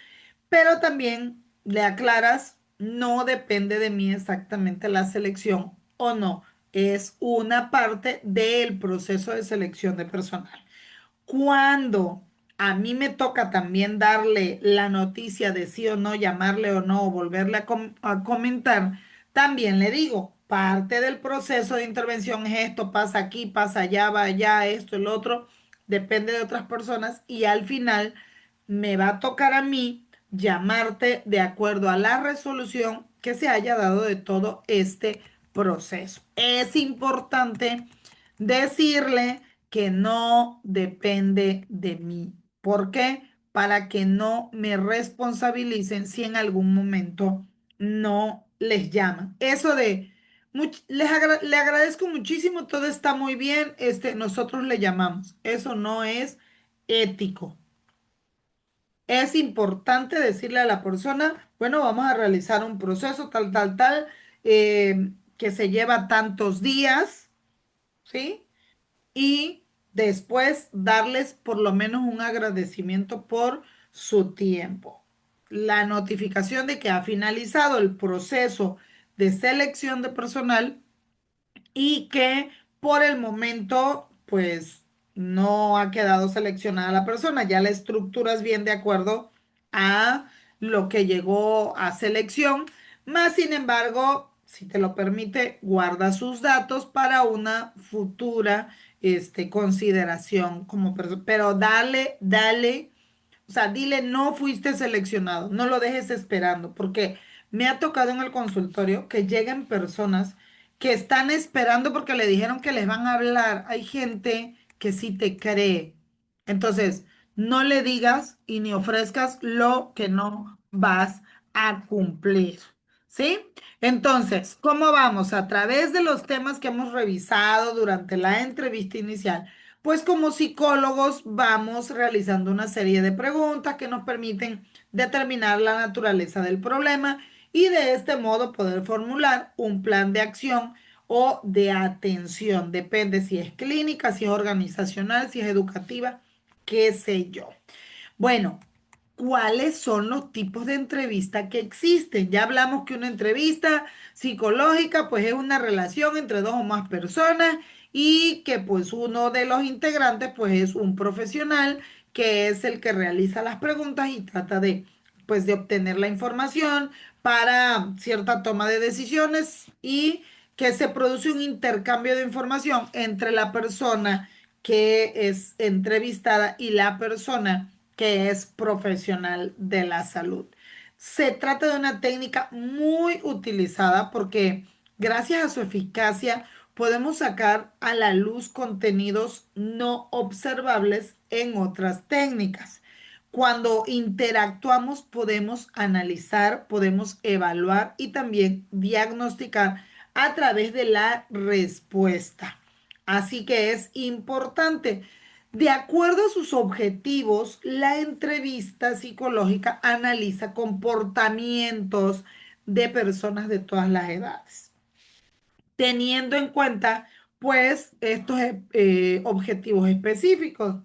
pero también le aclaras, no depende de mí exactamente la selección o no, es una parte del proceso de selección de personal. Cuando a mí me toca también darle la noticia de sí o no, llamarle o no, o volverle a comentar, también le digo, parte del proceso de intervención es esto, pasa aquí, pasa allá, va allá, esto, el otro, depende de otras personas y al final me va a tocar a mí llamarte de acuerdo a la resolución que se haya dado de todo este proceso. Es importante decirle que no depende de mí. ¿Por qué? Para que no me responsabilicen si en algún momento no les llaman. Eso de Le agradezco muchísimo, todo está muy bien. Nosotros le llamamos. Eso no es ético. Es importante decirle a la persona, bueno, vamos a realizar un proceso tal, tal, tal, que se lleva tantos días, ¿sí? Y después darles por lo menos un agradecimiento por su tiempo. La notificación de que ha finalizado el proceso de selección de personal y que por el momento, pues no ha quedado seleccionada la persona. Ya la estructura es bien de acuerdo a lo que llegó a selección. Más sin embargo, si te lo permite, guarda sus datos para una futura consideración como persona. Pero dale, o sea, dile, no fuiste seleccionado, no lo dejes esperando, porque me ha tocado en el consultorio que lleguen personas que están esperando porque le dijeron que les van a hablar. Hay gente que sí te cree. Entonces, no le digas y ni ofrezcas lo que no vas a cumplir. ¿Sí? Entonces, ¿cómo vamos? A través de los temas que hemos revisado durante la entrevista inicial, pues como psicólogos vamos realizando una serie de preguntas que nos permiten determinar la naturaleza del problema y de este modo poder formular un plan de acción o de atención. Depende si es clínica, si es organizacional, si es educativa, qué sé yo. Bueno, ¿cuáles son los tipos de entrevista que existen? Ya hablamos que una entrevista psicológica pues es una relación entre dos o más personas y que pues uno de los integrantes pues es un profesional que es el que realiza las preguntas y trata de pues de obtener la información para cierta toma de decisiones y que se produce un intercambio de información entre la persona que es entrevistada y la persona que es profesional de la salud. Se trata de una técnica muy utilizada porque gracias a su eficacia podemos sacar a la luz contenidos no observables en otras técnicas. Cuando interactuamos podemos analizar, podemos evaluar y también diagnosticar a través de la respuesta. Así que es importante. De acuerdo a sus objetivos, la entrevista psicológica analiza comportamientos de personas de todas las edades, teniendo en cuenta pues estos objetivos específicos.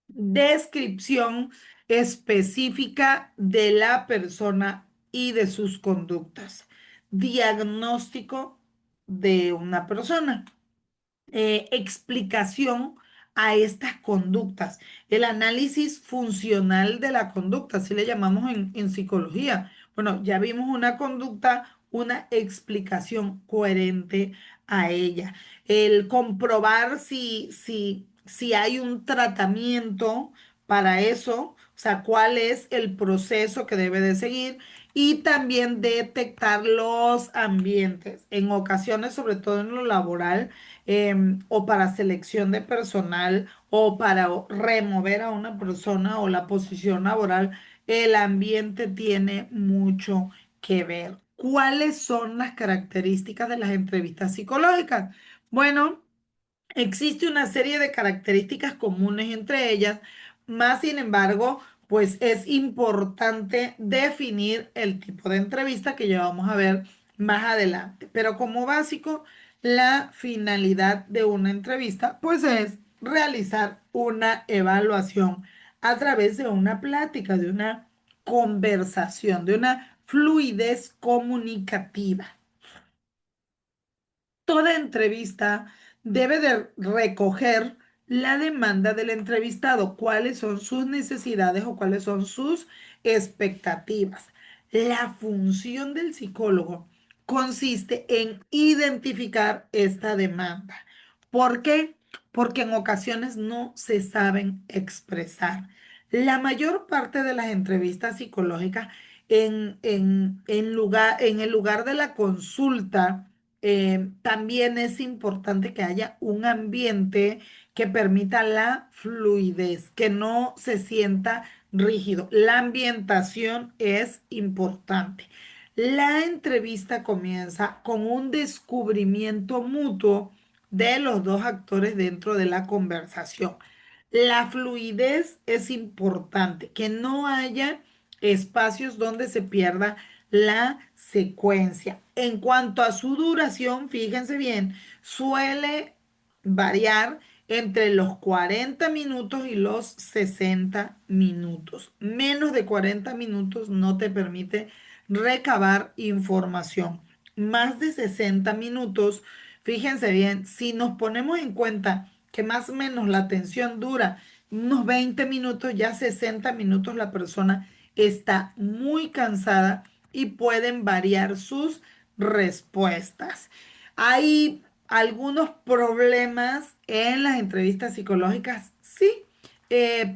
Descripción específica de la persona y de sus conductas. Diagnóstico de una persona. Explicación a estas conductas. El análisis funcional de la conducta, así le llamamos en psicología. Bueno, ya vimos una conducta, una explicación coherente a ella. El comprobar si hay un tratamiento para eso, o sea, cuál es el proceso que debe de seguir y también detectar los ambientes. En ocasiones, sobre todo en lo laboral, o para selección de personal o para remover a una persona o la posición laboral, el ambiente tiene mucho que ver. ¿Cuáles son las características de las entrevistas psicológicas? Bueno, existe una serie de características comunes entre ellas, más sin embargo, pues es importante definir el tipo de entrevista que ya vamos a ver más adelante. Pero como básico, la finalidad de una entrevista, pues es realizar una evaluación a través de una plática, de una conversación, de una fluidez comunicativa. Toda entrevista debe de recoger la demanda del entrevistado, cuáles son sus necesidades o cuáles son sus expectativas. La función del psicólogo consiste en identificar esta demanda. ¿Por qué? Porque en ocasiones no se saben expresar. La mayor parte de las entrevistas psicológicas en el lugar de la consulta, también es importante que haya un ambiente que permita la fluidez, que no se sienta rígido. La ambientación es importante. La entrevista comienza con un descubrimiento mutuo de los dos actores dentro de la conversación. La fluidez es importante, que no haya espacios donde se pierda la secuencia. En cuanto a su duración, fíjense bien, suele variar entre los 40 minutos y los 60 minutos. Menos de 40 minutos no te permite recabar información. Más de 60 minutos, fíjense bien, si nos ponemos en cuenta que más o menos la atención dura unos 20 minutos, ya 60 minutos la persona está muy cansada y pueden variar sus respuestas. Hay algunos problemas en las entrevistas psicológicas, sí,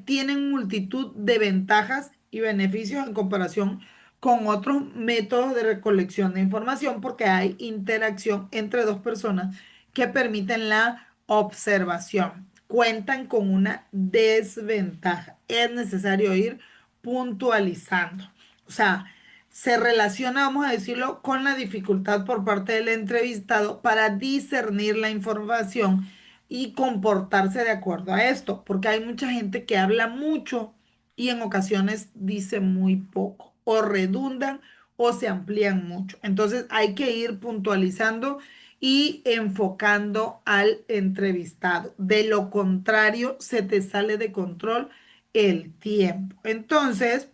tienen multitud de ventajas y beneficios en comparación con otros métodos de recolección de información porque hay interacción entre dos personas que permiten la observación. Cuentan con una desventaja. Es necesario ir puntualizando. O sea, se relaciona, vamos a decirlo, con la dificultad por parte del entrevistado para discernir la información y comportarse de acuerdo a esto, porque hay mucha gente que habla mucho y en ocasiones dice muy poco, o redundan o se amplían mucho. Entonces hay que ir puntualizando y enfocando al entrevistado. De lo contrario, se te sale de control el tiempo. Entonces,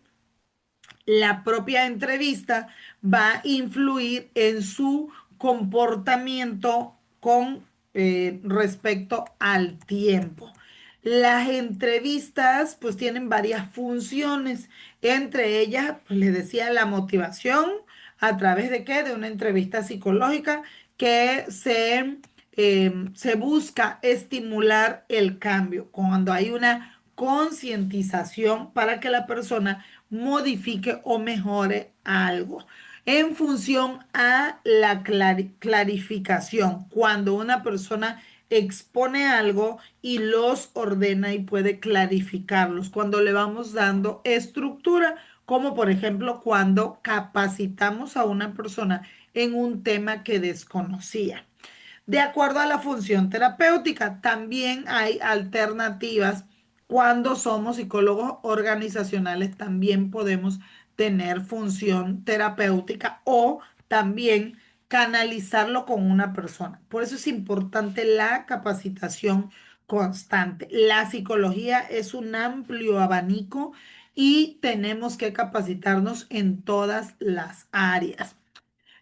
la propia entrevista va a influir en su comportamiento con respecto al tiempo. Las entrevistas pues tienen varias funciones, entre ellas, pues les decía, la motivación, ¿a través de qué? De una entrevista psicológica que se busca estimular el cambio cuando hay una concientización para que la persona modifique o mejore algo. En función a la clarificación, cuando una persona expone algo y los ordena y puede clarificarlos, cuando le vamos dando estructura, como por ejemplo cuando capacitamos a una persona en un tema que desconocía. De acuerdo a la función terapéutica, también hay alternativas. Cuando somos psicólogos organizacionales, también podemos tener función terapéutica o también canalizarlo con una persona. Por eso es importante la capacitación constante. La psicología es un amplio abanico y tenemos que capacitarnos en todas las áreas.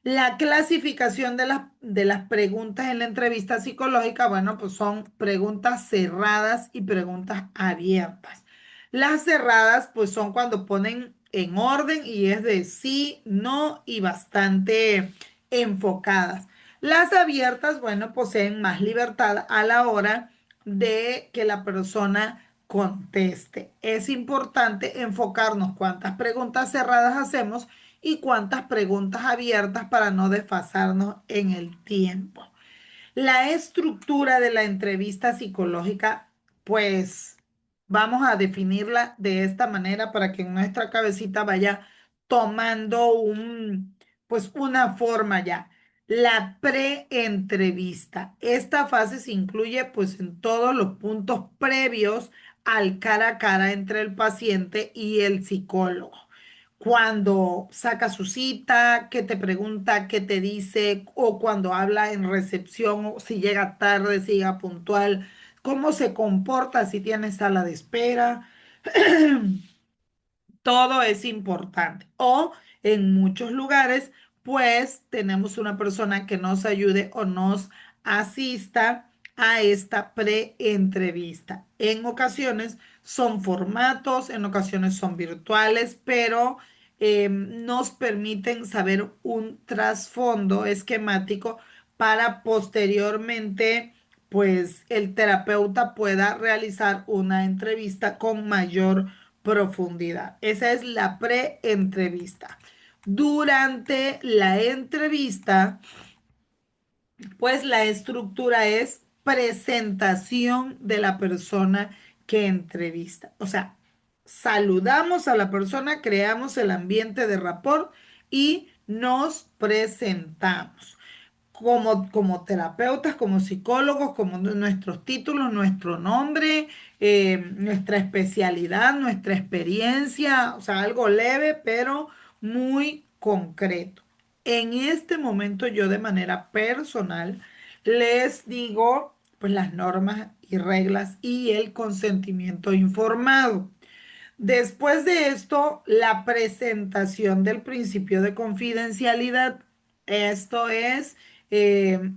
La clasificación de las preguntas en la entrevista psicológica, bueno, pues son preguntas cerradas y preguntas abiertas. Las cerradas, pues son cuando ponen en orden y es de sí, no y bastante enfocadas. Las abiertas, bueno, poseen más libertad a la hora de que la persona conteste. Es importante enfocarnos cuántas preguntas cerradas hacemos y cuántas preguntas abiertas para no desfasarnos en el tiempo. La estructura de la entrevista psicológica, pues vamos a definirla de esta manera para que en nuestra cabecita vaya tomando pues una forma ya. La preentrevista. Esta fase se incluye pues en todos los puntos previos al cara a cara entre el paciente y el psicólogo cuando saca su cita, qué te pregunta, qué te dice, o cuando habla en recepción, o si llega tarde, si llega puntual, cómo se comporta, si tiene sala de espera. Todo es importante. O en muchos lugares, pues tenemos una persona que nos ayude o nos asista a esta pre-entrevista. En ocasiones son formatos, en ocasiones son virtuales, pero nos permiten saber un trasfondo esquemático para posteriormente, pues el terapeuta pueda realizar una entrevista con mayor profundidad. Esa es la pre-entrevista. Durante la entrevista, pues la estructura es presentación de la persona que entrevista. O sea, saludamos a la persona, creamos el ambiente de rapport y nos presentamos como terapeutas, como psicólogos, como nuestros títulos, nuestro nombre, nuestra especialidad, nuestra experiencia, o sea, algo leve, pero muy concreto. En este momento yo de manera personal les digo pues las normas y reglas y el consentimiento informado. Después de esto, la presentación del principio de confidencialidad. Esto es, eh,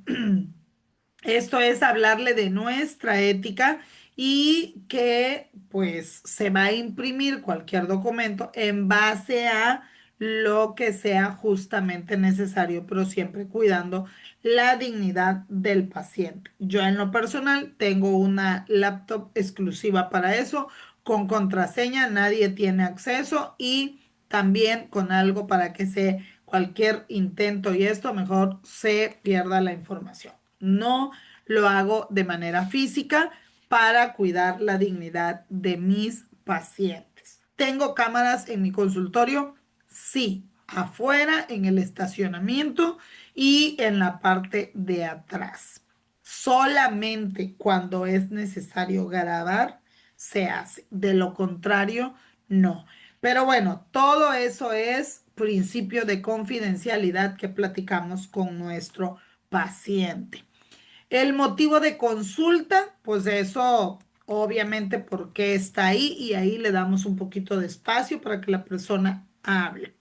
esto es hablarle de nuestra ética y que pues se va a imprimir cualquier documento en base a lo que sea justamente necesario, pero siempre cuidando la dignidad del paciente. Yo en lo personal tengo una laptop exclusiva para eso, con contraseña, nadie tiene acceso y también con algo para que se cualquier intento y esto mejor se pierda la información. No lo hago de manera física para cuidar la dignidad de mis pacientes. ¿Tengo cámaras en mi consultorio? Sí, afuera, en el estacionamiento y en la parte de atrás. Solamente cuando es necesario grabar se hace. De lo contrario, no. Pero bueno, todo eso es principio de confidencialidad que platicamos con nuestro paciente. El motivo de consulta, pues eso obviamente porque está ahí y ahí le damos un poquito de espacio para que la persona hable.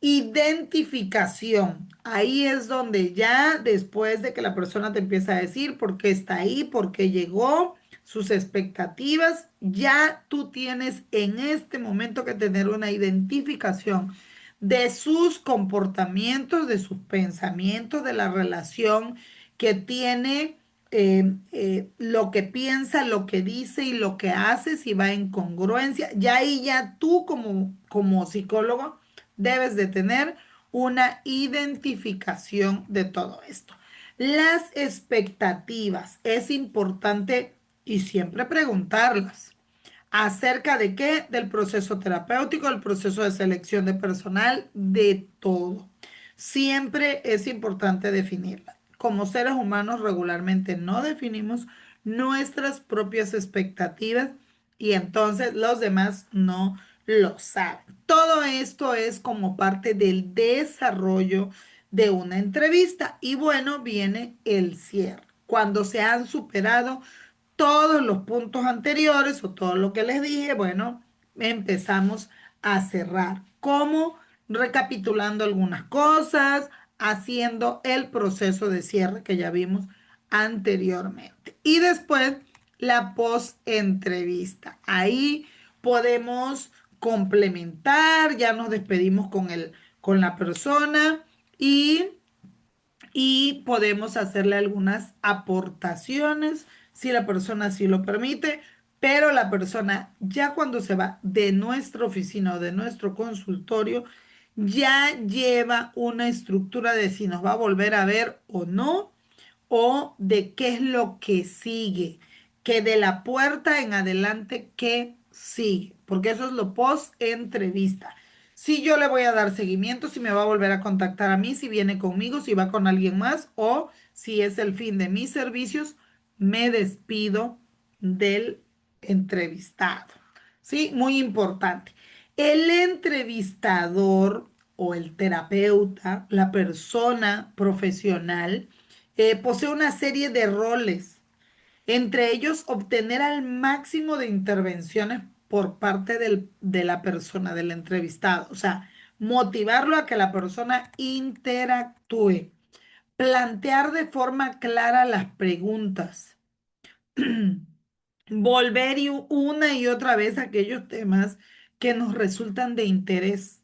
Identificación. Ahí es donde ya después de que la persona te empieza a decir por qué está ahí, por qué llegó, sus expectativas, ya tú tienes en este momento que tener una identificación de sus comportamientos, de sus pensamientos, de la relación que tiene, lo que piensa, lo que dice y lo que hace, si va en congruencia. Ya ahí ya tú como psicólogo debes de tener una identificación de todo esto. Las expectativas es importante y siempre preguntarlas. ¿Acerca de qué? Del proceso terapéutico, del proceso de selección de personal, de todo. Siempre es importante definirla. Como seres humanos regularmente no definimos nuestras propias expectativas y entonces los demás no lo saben. Todo esto es como parte del desarrollo de una entrevista y bueno, viene el cierre. Cuando se han superado todos los puntos anteriores o todo lo que les dije, bueno, empezamos a cerrar. ¿Cómo? Recapitulando algunas cosas, haciendo el proceso de cierre que ya vimos anteriormente. Y después la post-entrevista. Ahí podemos complementar, ya nos despedimos con la persona y podemos hacerle algunas aportaciones si la persona así lo permite, pero la persona ya cuando se va de nuestra oficina o de nuestro consultorio, ya lleva una estructura de si nos va a volver a ver o no, o de qué es lo que sigue, que de la puerta en adelante, ¿qué sigue? Porque eso es lo post entrevista. Si yo le voy a dar seguimiento, si me va a volver a contactar a mí, si viene conmigo, si va con alguien más o si es el fin de mis servicios, me despido del entrevistado. ¿Sí? Muy importante. El entrevistador o el terapeuta, la persona profesional, posee una serie de roles, entre ellos obtener al máximo de intervenciones por parte de la persona, del entrevistado, o sea, motivarlo a que la persona interactúe, plantear de forma clara las preguntas, volver una y otra vez a aquellos temas que nos resultan de interés.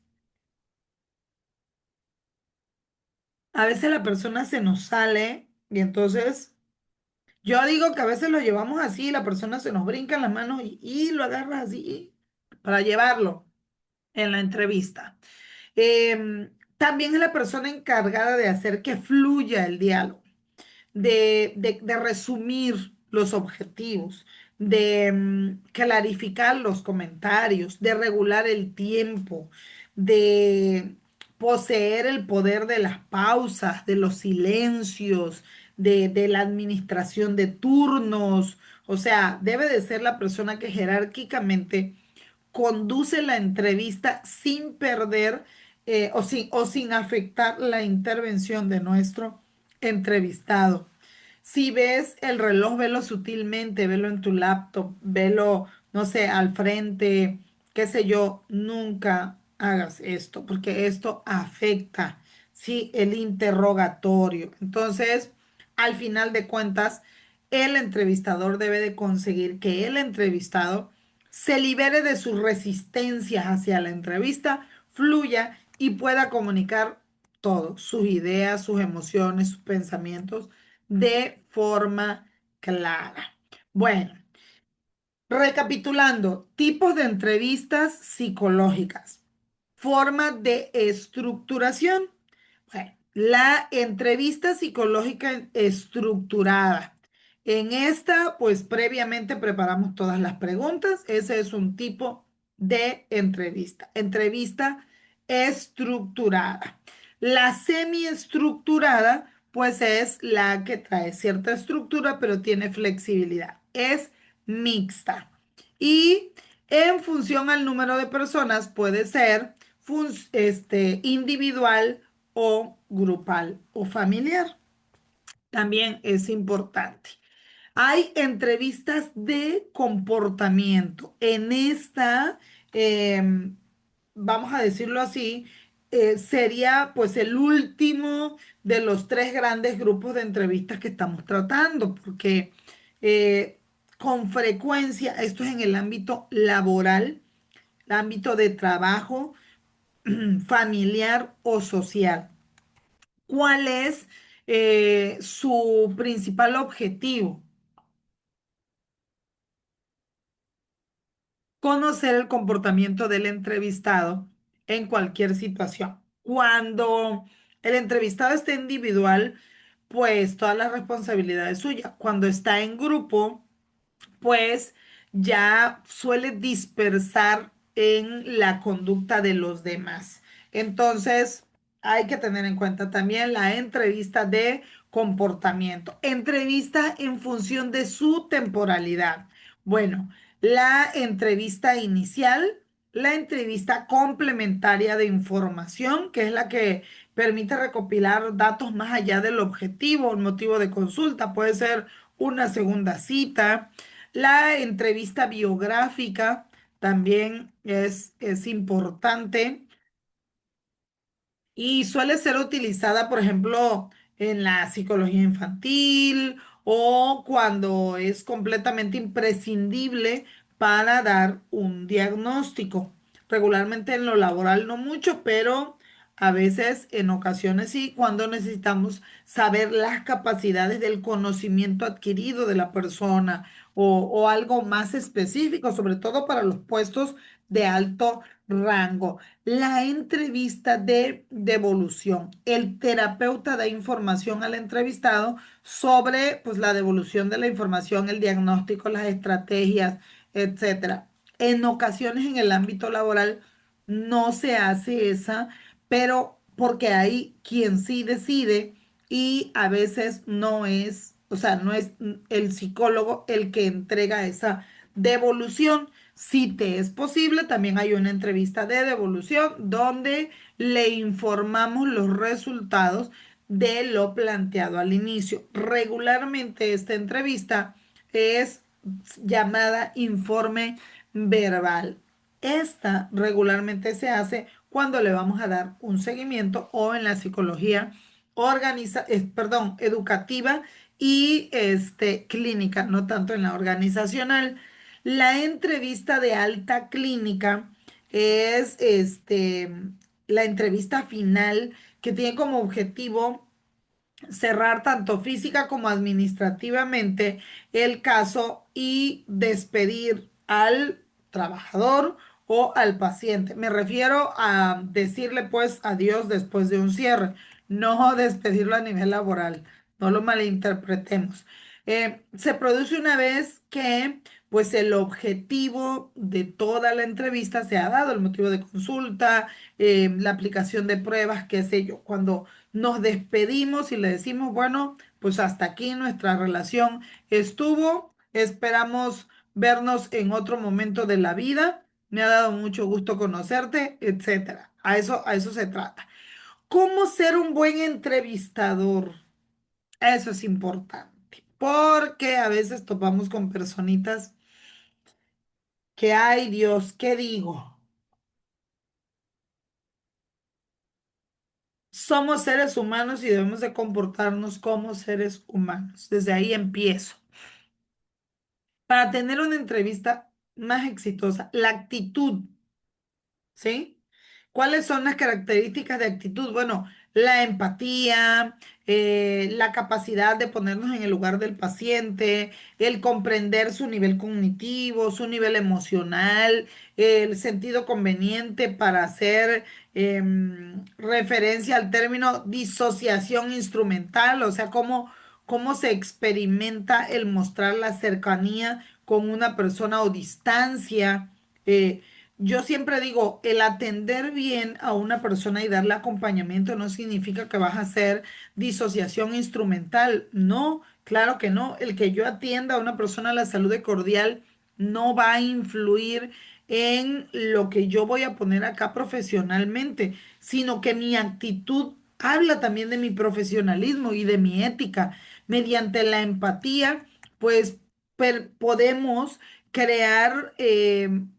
A veces la persona se nos sale y entonces yo digo que a veces lo llevamos así, la persona se nos brinca en las manos y lo agarra así para llevarlo en la entrevista. También es la persona encargada de hacer que fluya el diálogo, de resumir los objetivos, de clarificar los comentarios, de regular el tiempo, de poseer el poder de las pausas, de los silencios, de la administración de turnos. O sea, debe de ser la persona que jerárquicamente conduce la entrevista sin perder o sin afectar la intervención de nuestro entrevistado. Si ves el reloj, velo sutilmente, velo en tu laptop, velo, no sé, al frente, qué sé yo, nunca hagas esto, porque esto afecta, sí, el interrogatorio. Entonces, al final de cuentas, el entrevistador debe de conseguir que el entrevistado se libere de sus resistencias hacia la entrevista, fluya y pueda comunicar todo, sus ideas, sus emociones, sus pensamientos de forma clara. Bueno, recapitulando, tipos de entrevistas psicológicas, forma de estructuración. Bueno, la entrevista psicológica estructurada. En esta, pues previamente preparamos todas las preguntas. Ese es un tipo de entrevista. Entrevista estructurada. La semiestructurada, pues es la que trae cierta estructura, pero tiene flexibilidad. Es mixta. Y en función al número de personas, puede ser individual o grupal o familiar. También es importante. Hay entrevistas de comportamiento. En esta, vamos a decirlo así, sería pues el último de los tres grandes grupos de entrevistas que estamos tratando, porque eh, con frecuencia esto es en el ámbito laboral, el ámbito de trabajo, familiar o social. ¿Cuál es su principal objetivo? Conocer el comportamiento del entrevistado en cualquier situación. Cuando el entrevistado está individual, pues toda la responsabilidad es suya. Cuando está en grupo, pues ya suele dispersar en la conducta de los demás. Entonces, hay que tener en cuenta también la entrevista de comportamiento. Entrevista en función de su temporalidad. Bueno, la entrevista inicial, la entrevista complementaria de información, que es la que permite recopilar datos más allá del objetivo, el motivo de consulta. Puede ser una segunda cita. La entrevista biográfica también es importante y suele ser utilizada, por ejemplo, en la psicología infantil o cuando es completamente imprescindible para dar un diagnóstico. Regularmente en lo laboral no mucho, pero a veces en ocasiones sí, cuando necesitamos saber las capacidades del conocimiento adquirido de la persona o algo más específico, sobre todo para los puestos de alto rango. La entrevista de devolución. El terapeuta da información al entrevistado sobre pues, la devolución de la información, el diagnóstico, las estrategias, etcétera. En ocasiones en el ámbito laboral no se hace esa, pero porque hay quien sí decide y a veces no es, o sea, no es el psicólogo el que entrega esa devolución. Si te es posible, también hay una entrevista de devolución donde le informamos los resultados de lo planteado al inicio. Regularmente esta entrevista es llamada informe verbal. Esta regularmente se hace cuando le vamos a dar un seguimiento o en la psicología perdón, educativa y clínica, no tanto en la organizacional. La entrevista de alta clínica es la entrevista final que tiene como objetivo cerrar tanto física como administrativamente el caso y despedir al trabajador o al paciente. Me refiero a decirle pues adiós después de un cierre, no despedirlo a nivel laboral, no lo malinterpretemos. Se produce una vez que, pues, el objetivo de toda la entrevista se ha dado, el motivo de consulta, la aplicación de pruebas, qué sé yo. Cuando nos despedimos y le decimos, bueno, pues hasta aquí nuestra relación estuvo, esperamos vernos en otro momento de la vida. Me ha dado mucho gusto conocerte, etcétera. A eso se trata. ¿Cómo ser un buen entrevistador? Eso es importante, porque a veces topamos con personitas que, ay Dios, ¿qué digo? Somos seres humanos y debemos de comportarnos como seres humanos. Desde ahí empiezo. Para tener una entrevista más exitosa, la actitud. ¿Sí? ¿Cuáles son las características de actitud? Bueno, la empatía, la capacidad de ponernos en el lugar del paciente, el comprender su nivel cognitivo, su nivel emocional, el sentido conveniente para hacer referencia al término disociación instrumental, o sea, cómo se experimenta el mostrar la cercanía con una persona o distancia. Yo siempre digo, el atender bien a una persona y darle acompañamiento no significa que vas a hacer disociación instrumental. No, claro que no. El que yo atienda a una persona a la salud de cordial no va a influir en lo que yo voy a poner acá profesionalmente, sino que mi actitud habla también de mi profesionalismo y de mi ética. Mediante la empatía, pues podemos crear,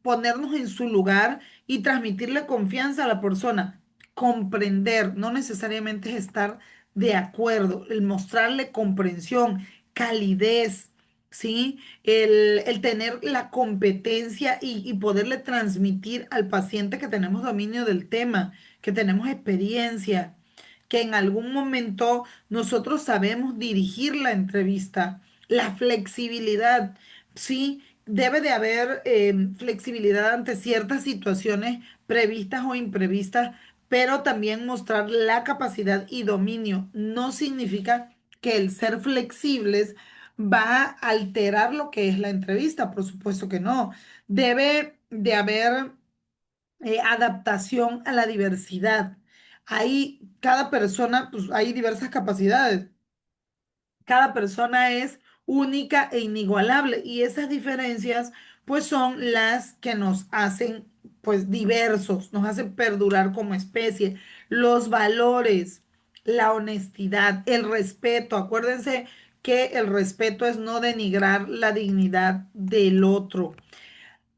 ponernos en su lugar y transmitirle confianza a la persona. Comprender, no necesariamente es estar de acuerdo, el mostrarle comprensión, calidez, ¿sí? El tener la competencia y poderle transmitir al paciente que tenemos dominio del tema, que tenemos experiencia, que en algún momento nosotros sabemos dirigir la entrevista, la flexibilidad. Sí, debe de haber flexibilidad ante ciertas situaciones previstas o imprevistas, pero también mostrar la capacidad y dominio. No significa que el ser flexibles va a alterar lo que es la entrevista, por supuesto que no. Debe de haber adaptación a la diversidad. Hay cada persona, pues hay diversas capacidades. Cada persona es única e inigualable y esas diferencias pues son las que nos hacen pues diversos, nos hacen perdurar como especie. Los valores, la honestidad, el respeto. Acuérdense que el respeto es no denigrar la dignidad del otro.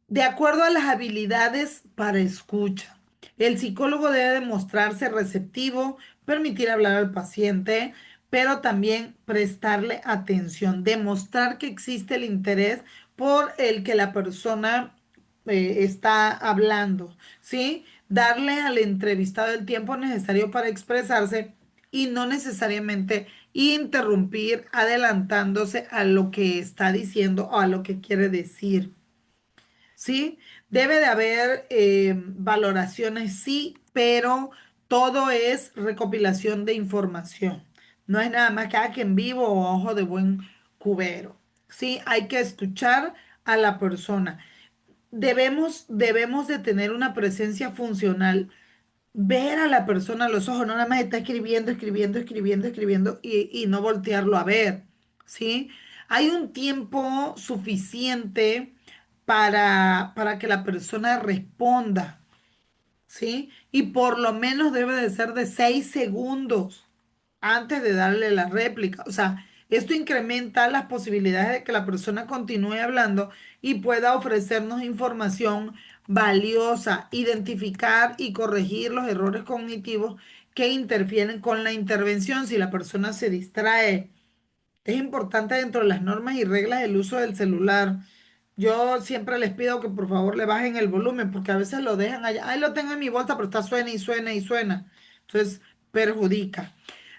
De acuerdo a las habilidades para escucha, el psicólogo debe demostrarse receptivo, permitir hablar al paciente, pero también prestarle atención, demostrar que existe el interés por el que la persona está hablando, ¿sí? Darle al entrevistado el tiempo necesario para expresarse y no necesariamente interrumpir adelantándose a lo que está diciendo o a lo que quiere decir. ¿Sí? Debe de haber valoraciones, sí, pero todo es recopilación de información. No es nada más que, que en vivo o a ojo de buen cubero. Sí, hay que escuchar a la persona. Debemos de tener una presencia funcional, ver a la persona a los ojos, no nada más está escribiendo, escribiendo, escribiendo, escribiendo y no voltearlo a ver, ¿sí? Hay un tiempo suficiente para que la persona responda, ¿sí? Y por lo menos debe de ser de 6 segundos antes de darle la réplica. O sea, esto incrementa las posibilidades de que la persona continúe hablando y pueda ofrecernos información valiosa, identificar y corregir los errores cognitivos que interfieren con la intervención si la persona se distrae. Es importante dentro de las normas y reglas el uso del celular. Yo siempre les pido que por favor le bajen el volumen porque a veces lo dejan allá. Ahí lo tengo en mi bolsa, pero está suena y suena y suena. Entonces perjudica.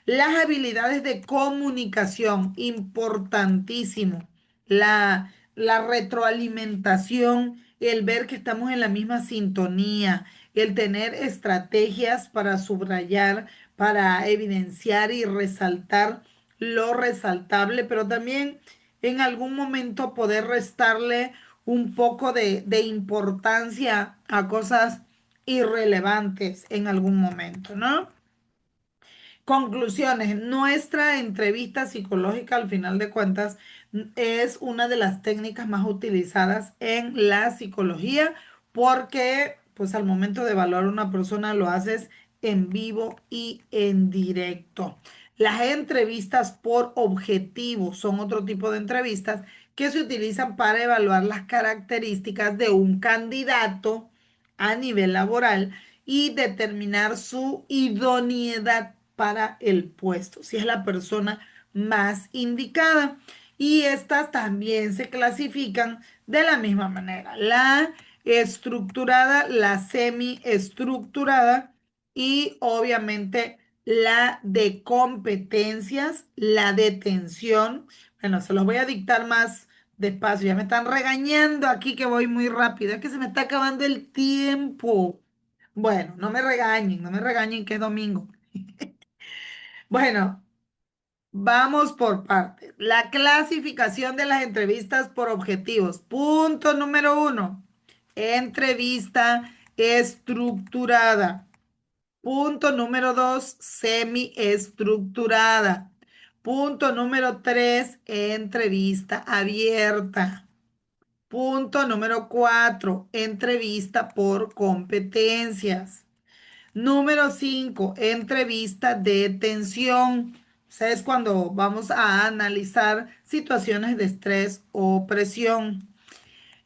Las habilidades de comunicación, importantísimo. La retroalimentación, el ver que estamos en la misma sintonía, el tener estrategias para subrayar, para evidenciar y resaltar lo resaltable, pero también en algún momento poder restarle un poco de importancia a cosas irrelevantes en algún momento, ¿no? Conclusiones. Nuestra entrevista psicológica, al final de cuentas, es una de las técnicas más utilizadas en la psicología porque, pues, al momento de evaluar a una persona lo haces en vivo y en directo. Las entrevistas por objetivos son otro tipo de entrevistas que se utilizan para evaluar las características de un candidato a nivel laboral y determinar su idoneidad para el puesto, si es la persona más indicada. Y estas también se clasifican de la misma manera. La estructurada, la semiestructurada y obviamente la de competencias, la de tensión. Bueno, se los voy a dictar más despacio. Ya me están regañando aquí que voy muy rápido. Es que se me está acabando el tiempo. Bueno, no me regañen que es domingo. Bueno, vamos por partes. La clasificación de las entrevistas por objetivos. Punto número uno. Entrevista estructurada. Punto número dos, semiestructurada. Punto número tres, entrevista abierta. Punto número cuatro, entrevista por competencias. Número 5, entrevista de tensión. O sea, es cuando vamos a analizar situaciones de estrés o presión.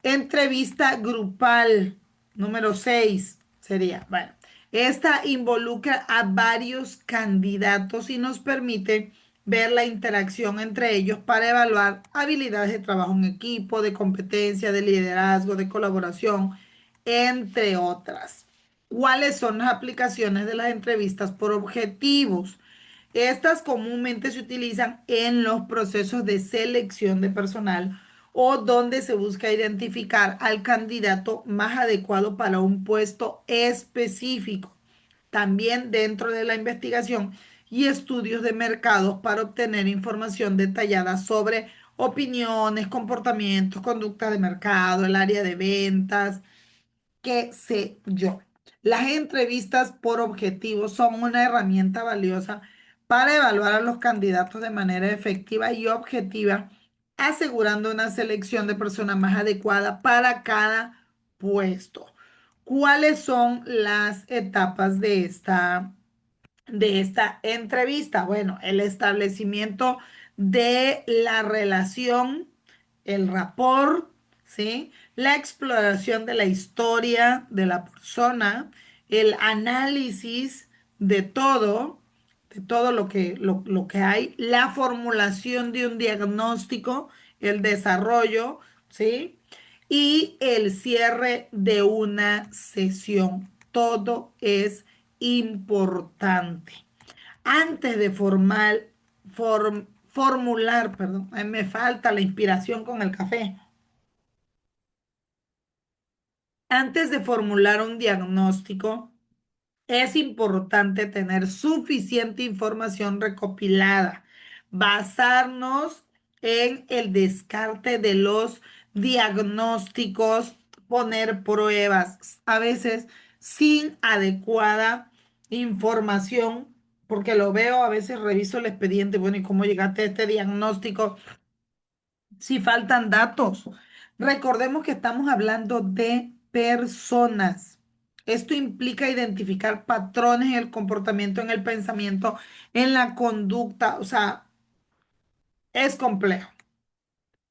Entrevista grupal, número 6 sería. Bueno, esta involucra a varios candidatos y nos permite ver la interacción entre ellos para evaluar habilidades de trabajo en equipo, de competencia, de liderazgo, de colaboración, entre otras. ¿Cuáles son las aplicaciones de las entrevistas por objetivos? Estas comúnmente se utilizan en los procesos de selección de personal o donde se busca identificar al candidato más adecuado para un puesto específico. También dentro de la investigación y estudios de mercados para obtener información detallada sobre opiniones, comportamientos, conductas de mercado, el área de ventas, qué sé yo. Las entrevistas por objetivos son una herramienta valiosa para evaluar a los candidatos de manera efectiva y objetiva, asegurando una selección de personas más adecuada para cada puesto. ¿Cuáles son las etapas de esta entrevista? Bueno, el establecimiento de la relación, el rapport, ¿sí? La exploración de la historia de la persona, el análisis de todo lo que hay, la formulación de un diagnóstico, el desarrollo, ¿sí? Y el cierre de una sesión. Todo es importante. Antes de formular, perdón, me falta la inspiración con el café. Antes de formular un diagnóstico, es importante tener suficiente información recopilada, basarnos en el descarte de los diagnósticos, poner pruebas, a veces sin adecuada información, porque lo veo, a veces reviso el expediente, bueno, ¿y cómo llegaste a este diagnóstico? Si faltan datos. Recordemos que estamos hablando de personas. Esto implica identificar patrones en el comportamiento, en el pensamiento, en la conducta. O sea, es complejo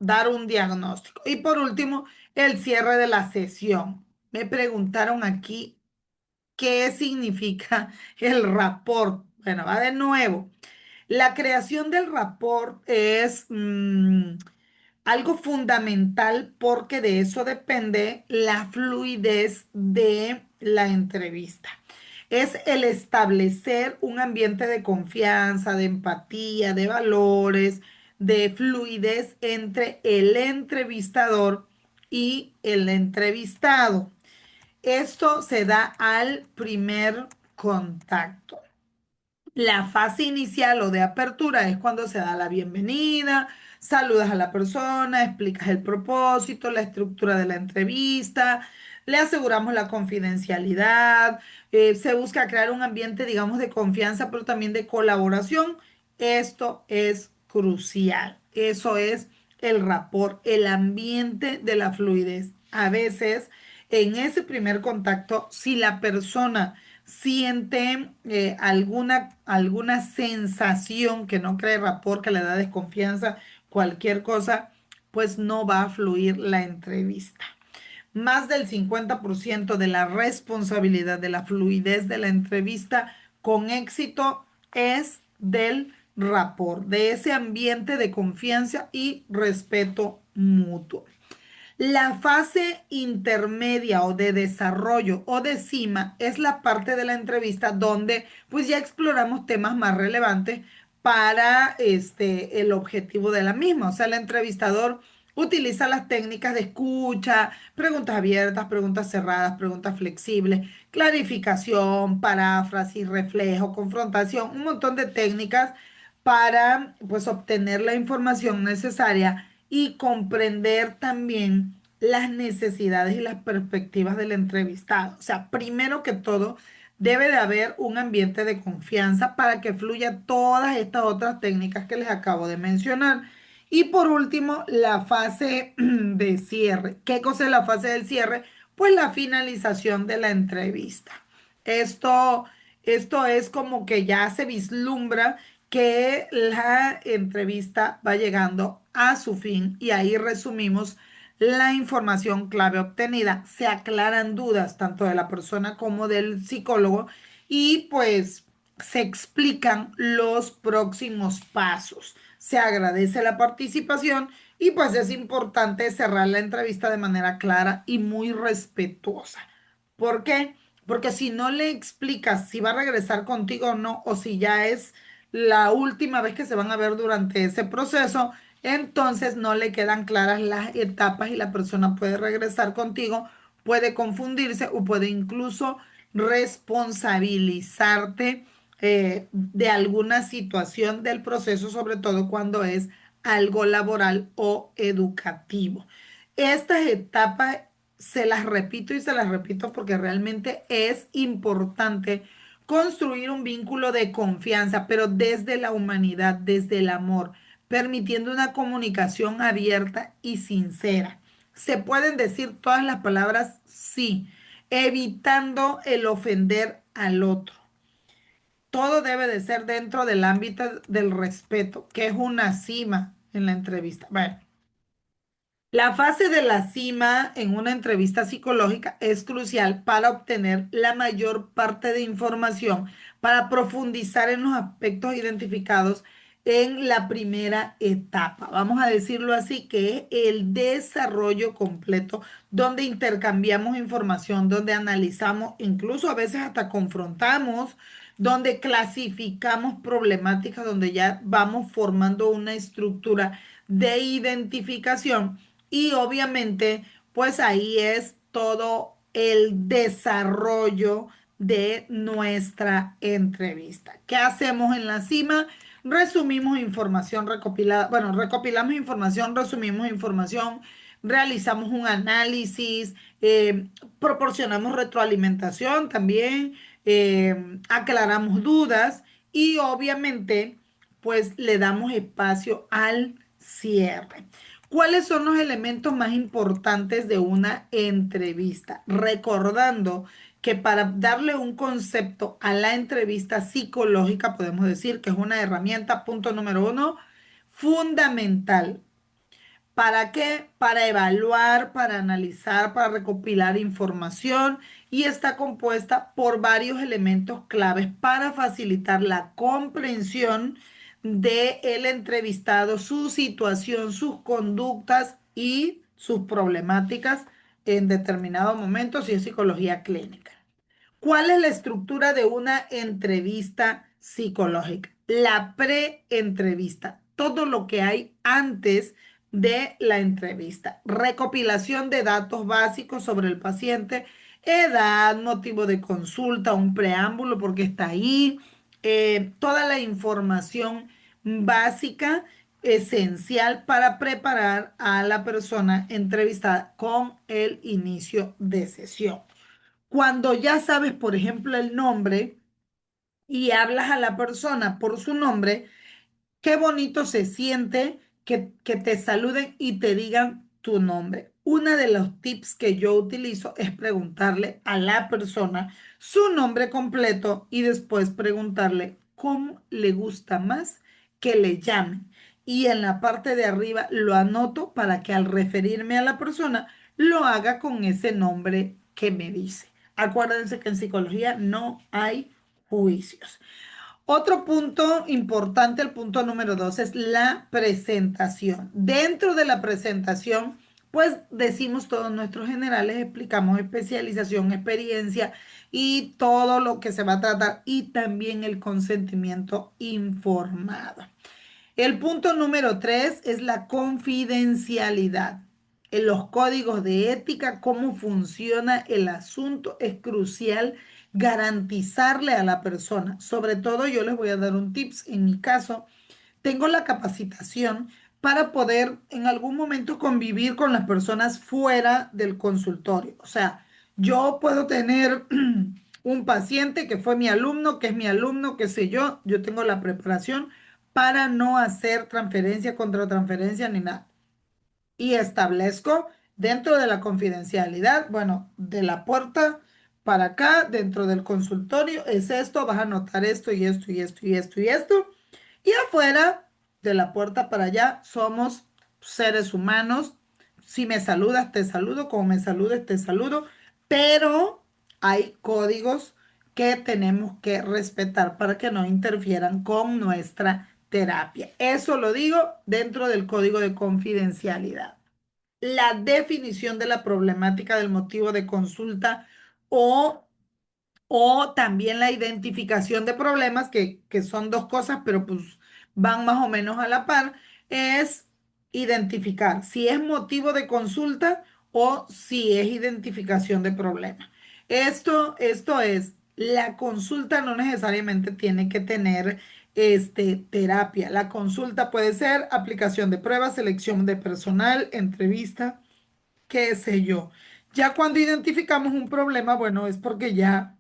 dar un diagnóstico. Y por último, el cierre de la sesión. Me preguntaron aquí qué significa el rapport. Bueno, va de nuevo. La creación del rapport es algo fundamental porque de eso depende la fluidez de la entrevista. Es el establecer un ambiente de confianza, de empatía, de valores, de fluidez entre el entrevistador y el entrevistado. Esto se da al primer contacto. La fase inicial o de apertura es cuando se da la bienvenida, saludas a la persona, explicas el propósito, la estructura de la entrevista, le aseguramos la confidencialidad, se busca crear un ambiente, digamos, de confianza, pero también de colaboración. Esto es crucial. Eso es el rapport, el ambiente de la fluidez. A veces, en ese primer contacto, si la persona siente alguna sensación que no cree rapport, que le da desconfianza, cualquier cosa, pues no va a fluir la entrevista. Más del 50% de la responsabilidad de la fluidez de la entrevista con éxito es del rapport, de ese ambiente de confianza y respeto mutuo. La fase intermedia o de desarrollo o de cima es la parte de la entrevista donde pues ya exploramos temas más relevantes para el objetivo de la misma. O sea, el entrevistador utiliza las técnicas de escucha, preguntas abiertas, preguntas cerradas, preguntas flexibles, clarificación, paráfrasis, reflejo, confrontación, un montón de técnicas para pues obtener la información necesaria y comprender también las necesidades y las perspectivas del entrevistado. O sea, primero que todo, debe de haber un ambiente de confianza para que fluya todas estas otras técnicas que les acabo de mencionar. Y por último, la fase de cierre. ¿Qué cosa es la fase del cierre? Pues la finalización de la entrevista. Esto, esto es como que ya se vislumbra que la entrevista va llegando a su fin y ahí resumimos la información clave obtenida. Se aclaran dudas tanto de la persona como del psicólogo y pues se explican los próximos pasos. Se agradece la participación y pues es importante cerrar la entrevista de manera clara y muy respetuosa. ¿Por qué? Porque si no le explicas si va a regresar contigo o no, o si ya es la última vez que se van a ver durante ese proceso, entonces no le quedan claras las etapas y la persona puede regresar contigo, puede confundirse o puede incluso responsabilizarte de alguna situación del proceso, sobre todo cuando es algo laboral o educativo. Estas etapas se las repito y se las repito porque realmente es importante construir un vínculo de confianza, pero desde la humanidad, desde el amor, permitiendo una comunicación abierta y sincera. Se pueden decir todas las palabras sí, evitando el ofender al otro. Todo debe de ser dentro del ámbito del respeto, que es una cima en la entrevista. Bueno, la fase de la cima en una entrevista psicológica es crucial para obtener la mayor parte de información, para profundizar en los aspectos identificados en la primera etapa. Vamos a decirlo así, que es el desarrollo completo, donde intercambiamos información, donde analizamos, incluso a veces hasta confrontamos, donde clasificamos problemáticas, donde ya vamos formando una estructura de identificación y obviamente, pues ahí es todo el desarrollo de nuestra entrevista. ¿Qué hacemos en la cima? Resumimos información recopilada, bueno, recopilamos información, resumimos información, realizamos un análisis, proporcionamos retroalimentación también, aclaramos dudas y obviamente, pues le damos espacio al cierre. ¿Cuáles son los elementos más importantes de una entrevista? Recordando que para darle un concepto a la entrevista psicológica, podemos decir que es una herramienta, punto número uno, fundamental. ¿Para qué? Para evaluar, para analizar, para recopilar información y está compuesta por varios elementos claves para facilitar la comprensión del entrevistado, su situación, sus conductas y sus problemáticas en determinado momento, si es psicología clínica. ¿Cuál es la estructura de una entrevista psicológica? La pre-entrevista, todo lo que hay antes de la entrevista. Recopilación de datos básicos sobre el paciente, edad, motivo de consulta, un preámbulo porque está ahí, toda la información básica, esencial para preparar a la persona entrevistada con el inicio de sesión. Cuando ya sabes, por ejemplo, el nombre y hablas a la persona por su nombre, qué bonito se siente que te saluden y te digan tu nombre. Uno de los tips que yo utilizo es preguntarle a la persona su nombre completo y después preguntarle cómo le gusta más que le llamen. Y en la parte de arriba lo anoto para que al referirme a la persona lo haga con ese nombre que me dice. Acuérdense que en psicología no hay juicios. Otro punto importante, el punto número 2, es la presentación. Dentro de la presentación, pues decimos todos nuestros generales, explicamos especialización, experiencia y todo lo que se va a tratar y también el consentimiento informado. El punto número 3 es la confidencialidad. En los códigos de ética, cómo funciona el asunto, es crucial garantizarle a la persona. Sobre todo, yo les voy a dar un tips. En mi caso, tengo la capacitación para poder en algún momento convivir con las personas fuera del consultorio. O sea, yo puedo tener un paciente que fue mi alumno, que es mi alumno, qué sé yo tengo la preparación para no hacer transferencia contra transferencia ni nada y establezco dentro de la confidencialidad, bueno, de la puerta para acá, dentro del consultorio, es esto, vas a anotar esto y esto y esto y esto y esto. Y afuera de la puerta para allá somos seres humanos. Si me saludas, te saludo, como me saludes, te saludo, pero hay códigos que tenemos que respetar para que no interfieran con nuestra terapia. Eso lo digo dentro del código de confidencialidad. La definición de la problemática del motivo de consulta o también la identificación de problemas, que son dos cosas, pero pues van más o menos a la par, es identificar si es motivo de consulta o si es identificación de problemas. Esto es, la consulta no necesariamente tiene que tener terapia. La consulta puede ser aplicación de pruebas, selección de personal, entrevista, qué sé yo. Ya cuando identificamos un problema, bueno, es porque ya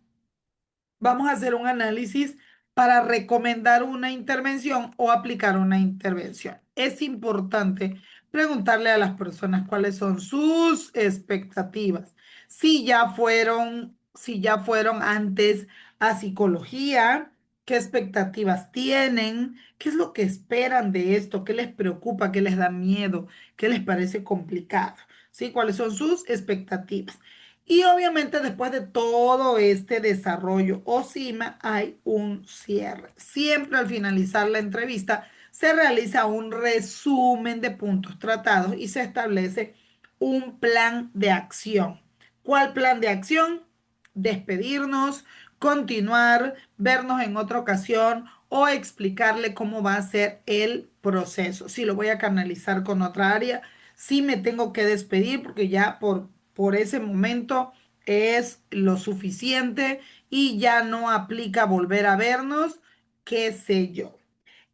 vamos a hacer un análisis para recomendar una intervención o aplicar una intervención. Es importante preguntarle a las personas cuáles son sus expectativas. Si ya fueron antes a psicología, qué expectativas tienen, qué es lo que esperan de esto, qué les preocupa, qué les da miedo, qué les parece complicado, ¿sí? ¿Cuáles son sus expectativas? Y obviamente después de todo este desarrollo o cima hay un cierre. Siempre al finalizar la entrevista se realiza un resumen de puntos tratados y se establece un plan de acción. ¿Cuál plan de acción? Despedirnos, continuar, vernos en otra ocasión o explicarle cómo va a ser el proceso. Si lo voy a canalizar con otra área, si me tengo que despedir porque ya por ese momento es lo suficiente y ya no aplica volver a vernos, qué sé yo.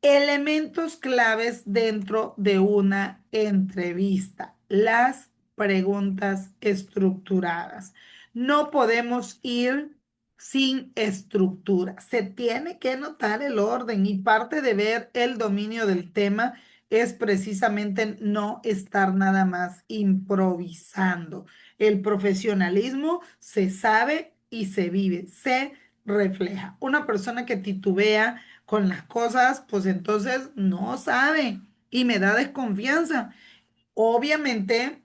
Elementos claves dentro de una entrevista. Las preguntas estructuradas. No podemos ir sin estructura. Se tiene que notar el orden y parte de ver el dominio del tema es precisamente no estar nada más improvisando. El profesionalismo se sabe y se vive, se refleja. Una persona que titubea con las cosas, pues entonces no sabe y me da desconfianza. Obviamente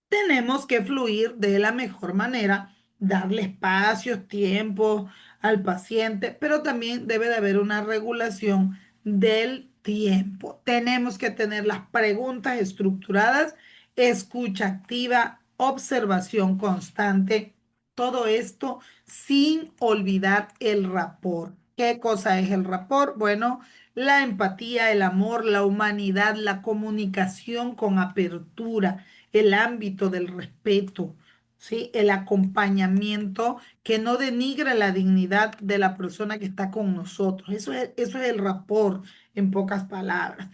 tenemos que fluir de la mejor manera, darle espacios, tiempo al paciente, pero también debe de haber una regulación del tiempo. Tenemos que tener las preguntas estructuradas, escucha activa, observación constante, todo esto sin olvidar el rapport. ¿Qué cosa es el rapport? Bueno, la empatía, el amor, la humanidad, la comunicación con apertura, el ámbito del respeto. ¿sí? El acompañamiento que no denigre la dignidad de la persona que está con nosotros. Eso es el rapport, en pocas palabras.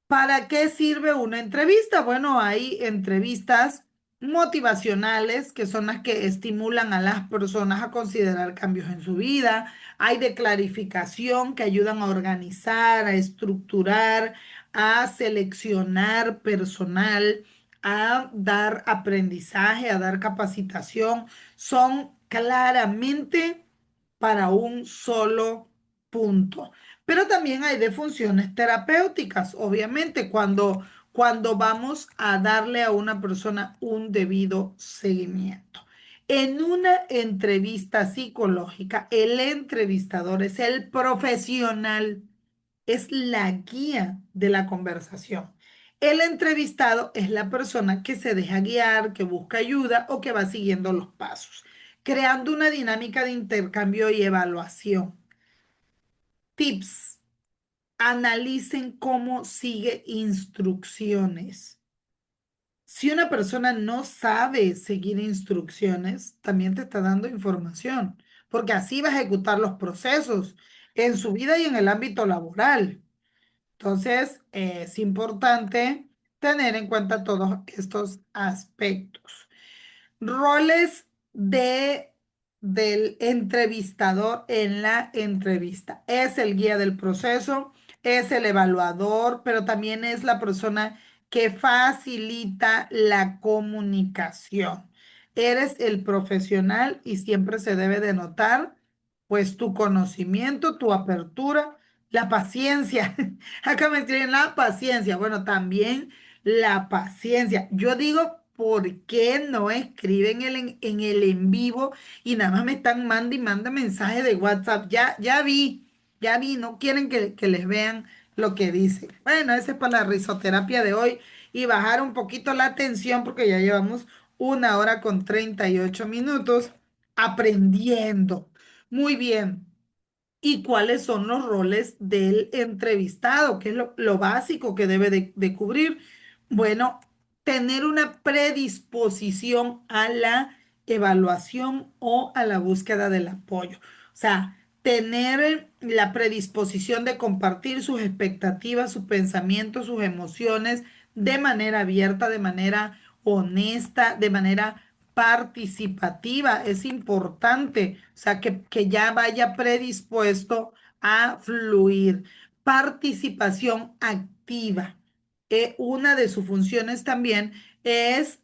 ¿Para qué sirve una entrevista? Bueno, hay entrevistas motivacionales que son las que estimulan a las personas a considerar cambios en su vida. Hay de clarificación que ayudan a organizar, a estructurar, a seleccionar personal, a dar aprendizaje, a dar capacitación. Son claramente para un solo punto. Pero también hay de funciones terapéuticas, obviamente, cuando vamos a darle a una persona un debido seguimiento. En una entrevista psicológica, el entrevistador es el profesional, es la guía de la conversación. El entrevistado es la persona que se deja guiar, que busca ayuda o que va siguiendo los pasos, creando una dinámica de intercambio y evaluación. Tips. Analicen cómo sigue instrucciones. Si una persona no sabe seguir instrucciones, también te está dando información, porque así va a ejecutar los procesos en su vida y en el ámbito laboral. Entonces, es importante tener en cuenta todos estos aspectos. Roles del entrevistador en la entrevista. Es el guía del proceso, es el evaluador, pero también es la persona que facilita la comunicación. Eres el profesional y siempre se debe de notar, pues, tu conocimiento, tu apertura, la paciencia. Acá me escriben la paciencia. Bueno, también la paciencia. Yo digo, ¿por qué no escriben en el en vivo y nada más me están manda y manda mensajes de WhatsApp? Ya vi, no quieren que les vean lo que dicen. Bueno, ese es para la risoterapia de hoy y bajar un poquito la tensión porque ya llevamos 1 hora con 38 minutos aprendiendo. Muy bien. ¿Y cuáles son los roles del entrevistado? ¿Qué es lo básico que debe de cubrir? Bueno, tener una predisposición a la evaluación o a la búsqueda del apoyo. O sea, tener la predisposición de compartir sus expectativas, sus pensamientos, sus emociones de manera abierta, de manera honesta, de manera participativa. Es importante, o sea, que ya vaya predispuesto a fluir. Participación activa. Una de sus funciones también es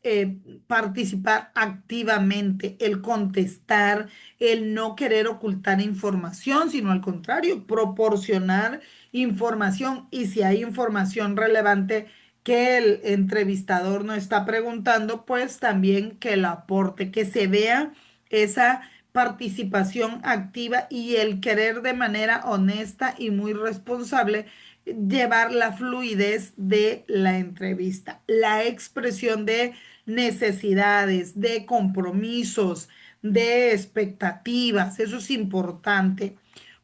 participar activamente, el contestar, el no querer ocultar información, sino al contrario, proporcionar información y si hay información relevante que el entrevistador no está preguntando, pues también que la aporte, que se vea esa participación activa y el querer de manera honesta y muy responsable llevar la fluidez de la entrevista, la expresión de necesidades, de compromisos, de expectativas, eso es importante.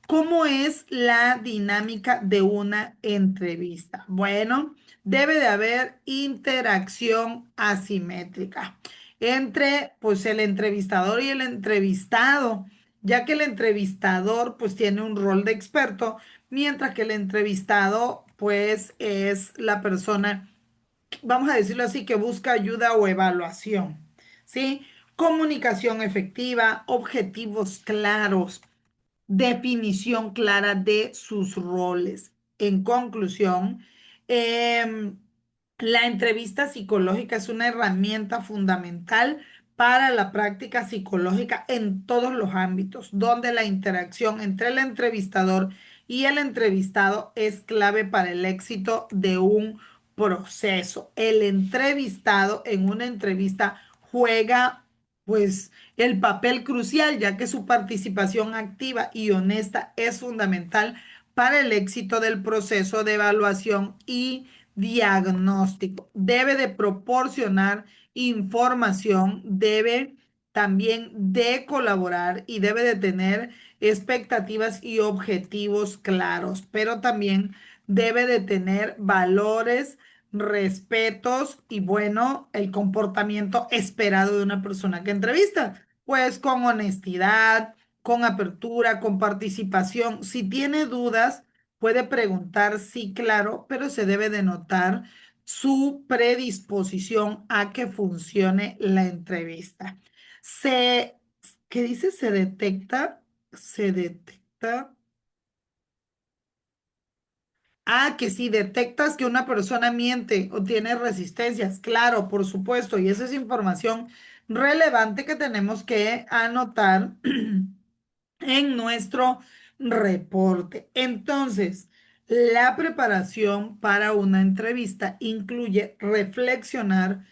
¿Cómo es la dinámica de una entrevista? Bueno, debe de haber interacción asimétrica entre pues el entrevistador y el entrevistado, ya que el entrevistador pues tiene un rol de experto, mientras que el entrevistado pues es la persona, vamos a decirlo así, que busca ayuda o evaluación, ¿sí? Comunicación efectiva, objetivos claros, definición clara de sus roles. En conclusión, em, la entrevista psicológica es una herramienta fundamental para la práctica psicológica en todos los ámbitos, donde la interacción entre el entrevistador y el entrevistado es clave para el éxito de un proceso. El entrevistado en una entrevista juega pues el papel crucial, ya que su participación activa y honesta es fundamental para el éxito del proceso de evaluación y diagnóstico. Debe de proporcionar información, debe también de colaborar y debe de tener expectativas y objetivos claros, pero también debe de tener valores respetos y bueno, el comportamiento esperado de una persona que entrevista. Pues con honestidad, con apertura, con participación. Si tiene dudas, puede preguntar, sí, claro, pero se debe de notar su predisposición a que funcione la entrevista. Se, ¿Qué dice? Se detecta. Ah, que si detectas que una persona miente o tiene resistencias, claro, por supuesto, y esa es información relevante que tenemos que anotar en nuestro reporte. Entonces, la preparación para una entrevista incluye reflexionar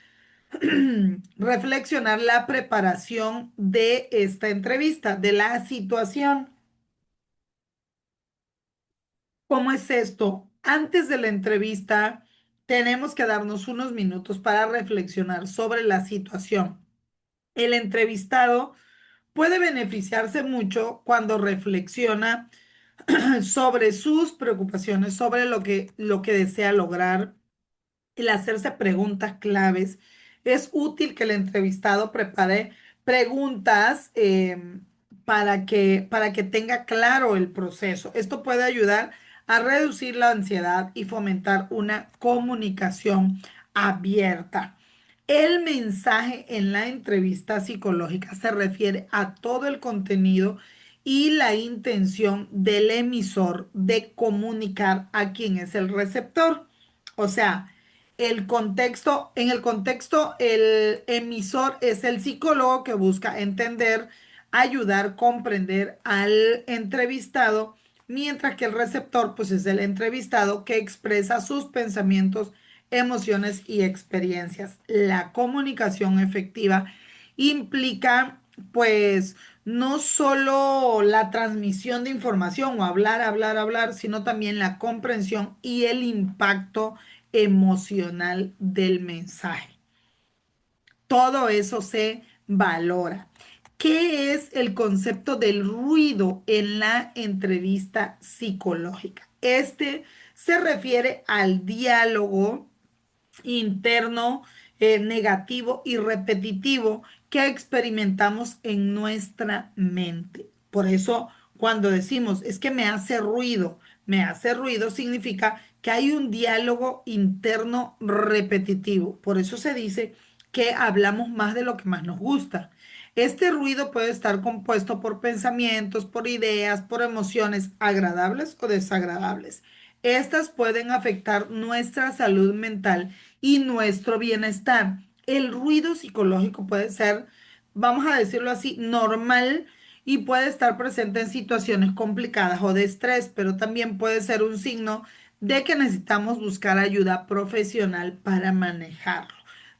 la preparación de esta entrevista, de la situación. ¿Cómo es esto? Antes de la entrevista, tenemos que darnos unos minutos para reflexionar sobre la situación. El entrevistado puede beneficiarse mucho cuando reflexiona sobre sus preocupaciones, sobre lo que desea lograr, el hacerse preguntas claves. Es útil que el entrevistado prepare preguntas para que tenga claro el proceso. Esto puede ayudar a reducir la ansiedad y fomentar una comunicación abierta. El mensaje en la entrevista psicológica se refiere a todo el contenido y la intención del emisor de comunicar a quien es el receptor. O sea, en el contexto, el emisor es el psicólogo que busca entender, ayudar, comprender al entrevistado, mientras que el receptor, pues es el entrevistado que expresa sus pensamientos, emociones y experiencias. La comunicación efectiva implica, pues, no solo la transmisión de información o hablar, sino también la comprensión y el impacto emocional del mensaje. Todo eso se valora. ¿Qué es el concepto del ruido en la entrevista psicológica? Este se refiere al diálogo interno, negativo y repetitivo que experimentamos en nuestra mente. Por eso, cuando decimos, es que me hace ruido significa que hay un diálogo interno repetitivo. Por eso se dice que hablamos más de lo que más nos gusta. Este ruido puede estar compuesto por pensamientos, por ideas, por emociones agradables o desagradables. Estas pueden afectar nuestra salud mental y nuestro bienestar. El ruido psicológico puede ser, vamos a decirlo así, normal y puede estar presente en situaciones complicadas o de estrés, pero también puede ser un signo de que necesitamos buscar ayuda profesional para manejarlo.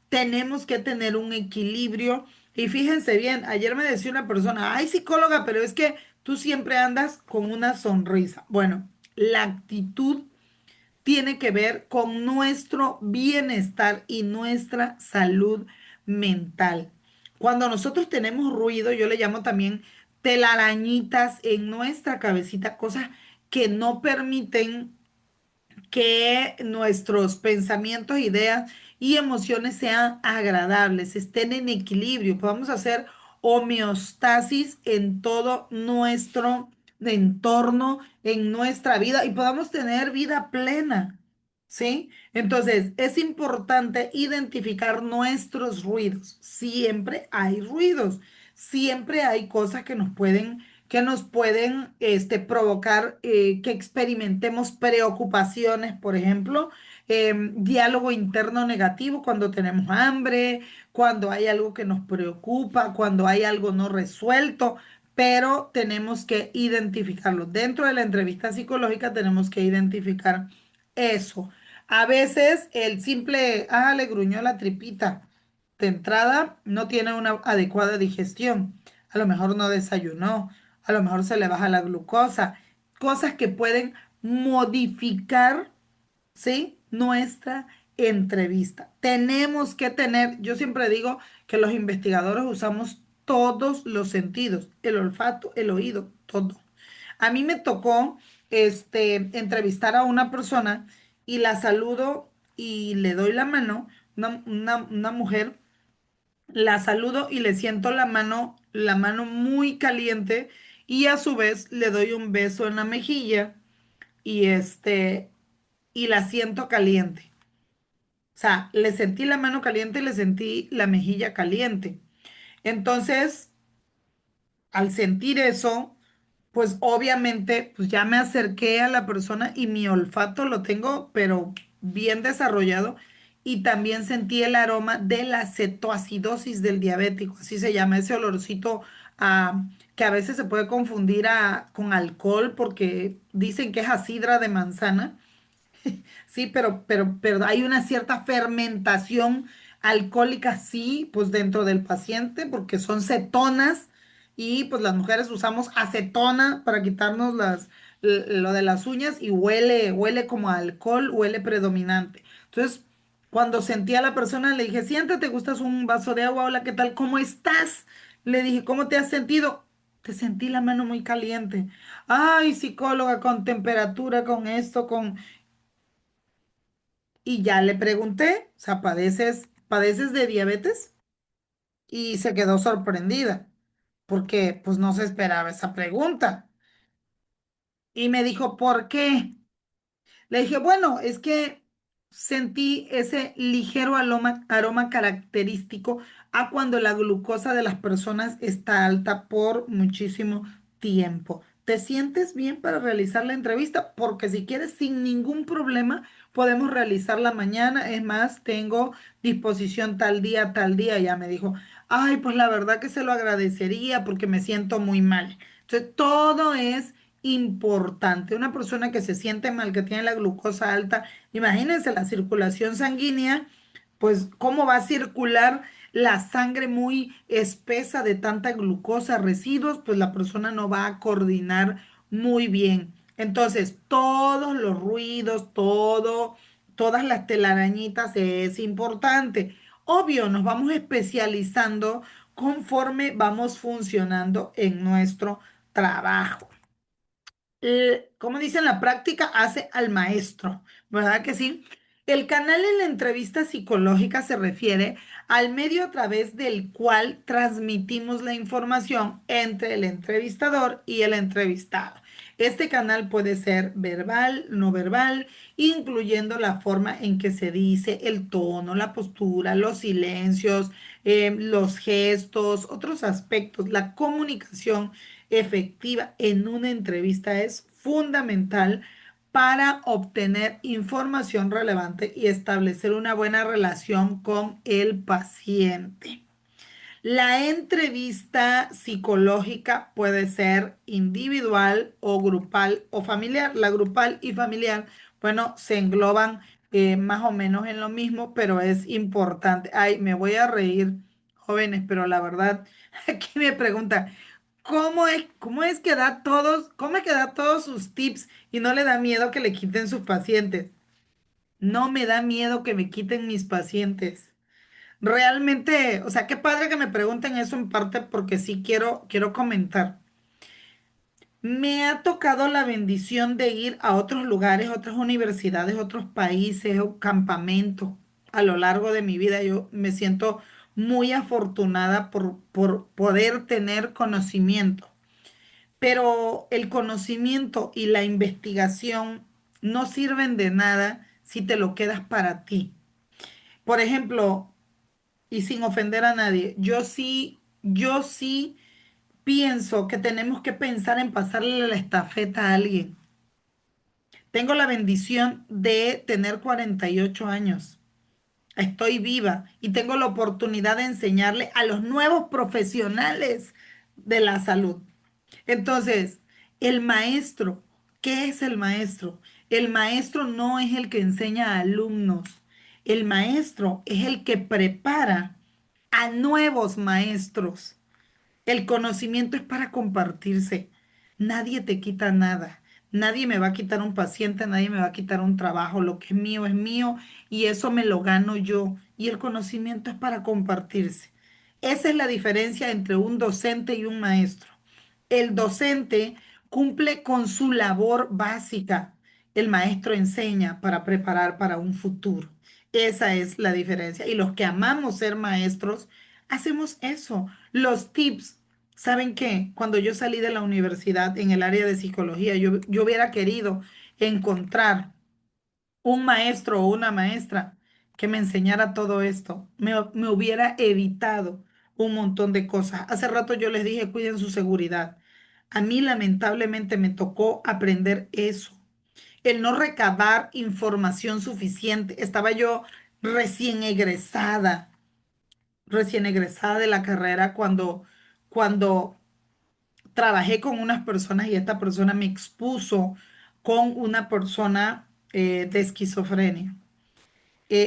Tenemos que tener un equilibrio y fíjense bien, ayer me decía una persona, ay psicóloga, pero es que tú siempre andas con una sonrisa. Bueno, la actitud tiene que ver con nuestro bienestar y nuestra salud mental. Cuando nosotros tenemos ruido, yo le llamo también telarañitas en nuestra cabecita, cosas que no permiten que nuestros pensamientos, ideas y emociones sean agradables, estén en equilibrio, podamos hacer homeostasis en todo nuestro entorno, en nuestra vida y podamos tener vida plena. ¿Sí? Entonces, es importante identificar nuestros ruidos. Siempre hay ruidos, siempre hay cosas que nos pueden provocar que experimentemos preocupaciones, por ejemplo, diálogo interno negativo cuando tenemos hambre, cuando hay algo que nos preocupa, cuando hay algo no resuelto, pero tenemos que identificarlo. Dentro de la entrevista psicológica tenemos que identificar eso. A veces el simple, le gruñó la tripita de entrada no tiene una adecuada digestión. A lo mejor no desayunó, a lo mejor se le baja la glucosa. Cosas que pueden modificar, ¿sí? Nuestra entrevista. Tenemos que tener, yo siempre digo que los investigadores usamos todos los sentidos, el olfato, el oído, todo. A mí me tocó entrevistar a una persona y la saludo. y le doy la mano, una mujer, la saludo y le siento la mano muy caliente y a su vez le doy un beso en la mejilla y y la siento caliente. O sea, le sentí la mano caliente y le sentí la mejilla caliente. Entonces, al sentir eso, pues obviamente, pues ya me acerqué a la persona y mi olfato lo tengo, pero bien desarrollado. Y también sentí el aroma de la cetoacidosis del diabético, así se llama ese olorcito que a veces se puede confundir con alcohol porque dicen que es acidra de manzana. Sí, pero hay una cierta fermentación alcohólica, sí, pues dentro del paciente, porque son cetonas y pues las mujeres usamos acetona para quitarnos lo de las uñas y huele como a alcohol, huele predominante. Entonces, cuando sentí a la persona, le dije, siéntate, ¿gustas un vaso de agua? Hola, ¿qué tal? ¿Cómo estás? Le dije, ¿cómo te has sentido? Te sentí la mano muy caliente. Ay, psicóloga, con temperatura, con esto, con... Y ya le pregunté, o sea, padeces de diabetes? Y se quedó sorprendida, porque pues no se esperaba esa pregunta. Y me dijo, ¿por qué? Le dije, bueno, es que sentí ese ligero aroma característico a cuando la glucosa de las personas está alta por muchísimo tiempo. ¿Te sientes bien para realizar la entrevista? Porque si quieres, sin ningún problema, podemos realizarla mañana. Es más, tengo disposición tal día. Ya me dijo, ay, pues la verdad que se lo agradecería porque me siento muy mal. Entonces, todo es importante. Una persona que se siente mal, que tiene la glucosa alta, imagínense la circulación sanguínea, pues cómo va a circular la sangre muy espesa de tanta glucosa, residuos, pues la persona no va a coordinar muy bien. Entonces, todos los ruidos, todas las telarañitas es importante. Obvio, nos vamos especializando conforme vamos funcionando en nuestro trabajo. Como dicen, la práctica hace al maestro, ¿verdad que sí? El canal en la entrevista psicológica se refiere al medio a través del cual transmitimos la información entre el entrevistador y el entrevistado. Este canal puede ser verbal, no verbal, incluyendo la forma en que se dice, el tono, la postura, los silencios, los gestos, otros aspectos. La comunicación efectiva en una entrevista es fundamental para obtener información relevante y establecer una buena relación con el paciente. La entrevista psicológica puede ser individual o grupal o familiar. La grupal y familiar, bueno, se engloban más o menos en lo mismo, pero es importante. Ay, me voy a reír, jóvenes, pero la verdad, aquí me pregunta, cómo es que da todos sus tips y no le da miedo que le quiten sus pacientes? No me da miedo que me quiten mis pacientes. Realmente, o sea, qué padre que me pregunten eso en parte porque sí quiero comentar. Me ha tocado la bendición de ir a otros lugares, otras universidades, otros países o campamentos a lo largo de mi vida. Yo me siento muy afortunada por poder tener conocimiento, pero el conocimiento y la investigación no sirven de nada si te lo quedas para ti. Por ejemplo, y sin ofender a nadie, yo sí pienso que tenemos que pensar en pasarle la estafeta a alguien. Tengo la bendición de tener 48 años. Estoy viva y tengo la oportunidad de enseñarle a los nuevos profesionales de la salud. Entonces, el maestro, ¿qué es el maestro? El maestro no es el que enseña a alumnos. El maestro es el que prepara a nuevos maestros. El conocimiento es para compartirse. Nadie te quita nada. Nadie me va a quitar un paciente, nadie me va a quitar un trabajo. Lo que es mío y eso me lo gano yo. Y el conocimiento es para compartirse. Esa es la diferencia entre un docente y un maestro. El docente cumple con su labor básica. El maestro enseña para preparar para un futuro. Esa es la diferencia. Y los que amamos ser maestros, hacemos eso. Los tips. ¿Saben qué? Cuando yo salí de la universidad en el área de psicología, yo hubiera querido encontrar un maestro o una maestra que me enseñara todo esto. Me hubiera evitado un montón de cosas. Hace rato yo les dije, cuiden su seguridad. A mí lamentablemente me tocó aprender eso, el no recabar información suficiente. Estaba yo recién egresada, recién egresada de la carrera cuando trabajé con unas personas y esta persona me expuso con una persona de esquizofrenia.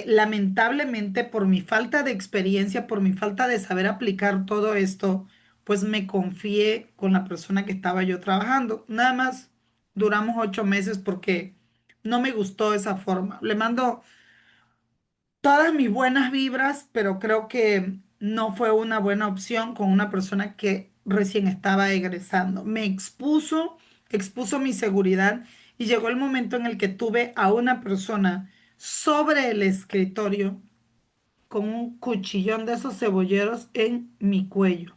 Lamentablemente, por mi falta de experiencia, por mi falta de saber aplicar todo esto, pues me confié con la persona que estaba yo trabajando. Nada más duramos 8 meses porque no me gustó esa forma. Le mando todas mis buenas vibras, pero creo que no fue una buena opción con una persona que recién estaba egresando. Expuso mi seguridad y llegó el momento en el que tuve a una persona sobre el escritorio con un cuchillón de esos cebolleros en mi cuello,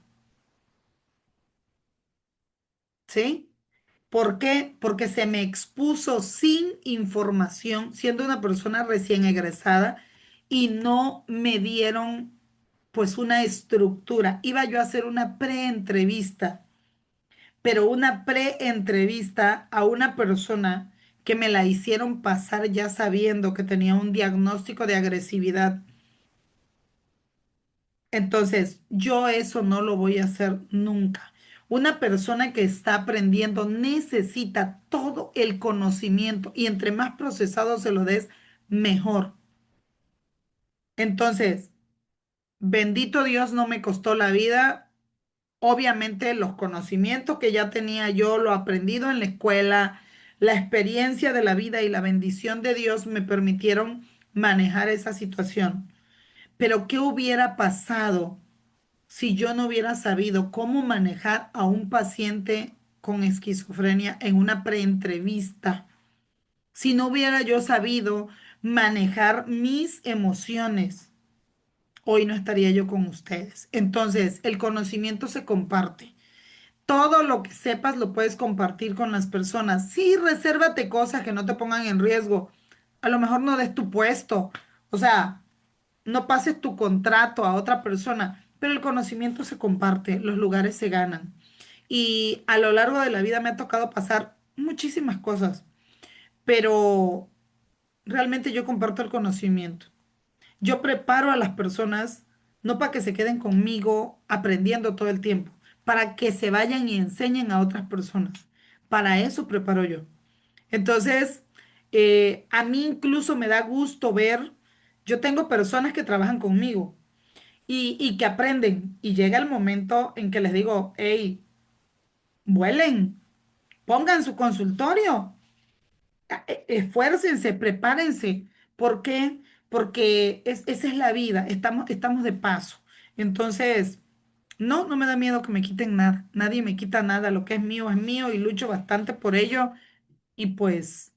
¿sí? ¿Por qué? Porque se me expuso sin información, siendo una persona recién egresada y no me dieron pues una estructura. Iba yo a hacer una preentrevista, pero una preentrevista a una persona que me la hicieron pasar ya sabiendo que tenía un diagnóstico de agresividad. Entonces, yo eso no lo voy a hacer nunca. Una persona que está aprendiendo necesita todo el conocimiento y entre más procesado se lo des, mejor. Entonces, bendito Dios, no me costó la vida. Obviamente, los conocimientos que ya tenía yo, lo aprendido en la escuela, la experiencia de la vida y la bendición de Dios me permitieron manejar esa situación. Pero, ¿qué hubiera pasado si yo no hubiera sabido cómo manejar a un paciente con esquizofrenia en una preentrevista? Si no hubiera yo sabido manejar mis emociones, hoy no estaría yo con ustedes. Entonces, el conocimiento se comparte. Todo lo que sepas lo puedes compartir con las personas. Sí, resérvate cosas que no te pongan en riesgo. A lo mejor no des tu puesto. O sea, no pases tu contrato a otra persona, pero el conocimiento se comparte, los lugares se ganan. Y a lo largo de la vida me ha tocado pasar muchísimas cosas, pero realmente yo comparto el conocimiento. Yo preparo a las personas no para que se queden conmigo aprendiendo todo el tiempo, para que se vayan y enseñen a otras personas. Para eso preparo yo. Entonces, a mí incluso me da gusto ver, yo tengo personas que trabajan conmigo y que aprenden. Y llega el momento en que les digo, hey, vuelen, pongan su consultorio, esfuércense, prepárense. ¿Por qué? Porque esa es la vida, estamos de paso. Entonces, no me da miedo que me quiten nada. Nadie me quita nada. Lo que es mío y lucho bastante por ello. Y pues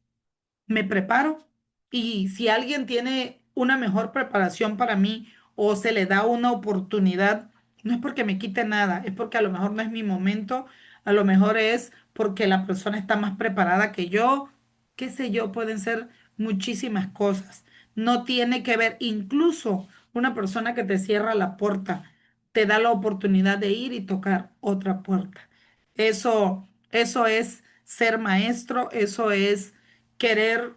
me preparo y si alguien tiene una mejor preparación para mí o se le da una oportunidad, no es porque me quite nada, es porque a lo mejor no es mi momento, a lo mejor es porque la persona está más preparada que yo, qué sé yo, pueden ser muchísimas cosas. No tiene que ver, incluso una persona que te cierra la puerta, te da la oportunidad de ir y tocar otra puerta. Eso es ser maestro, eso es querer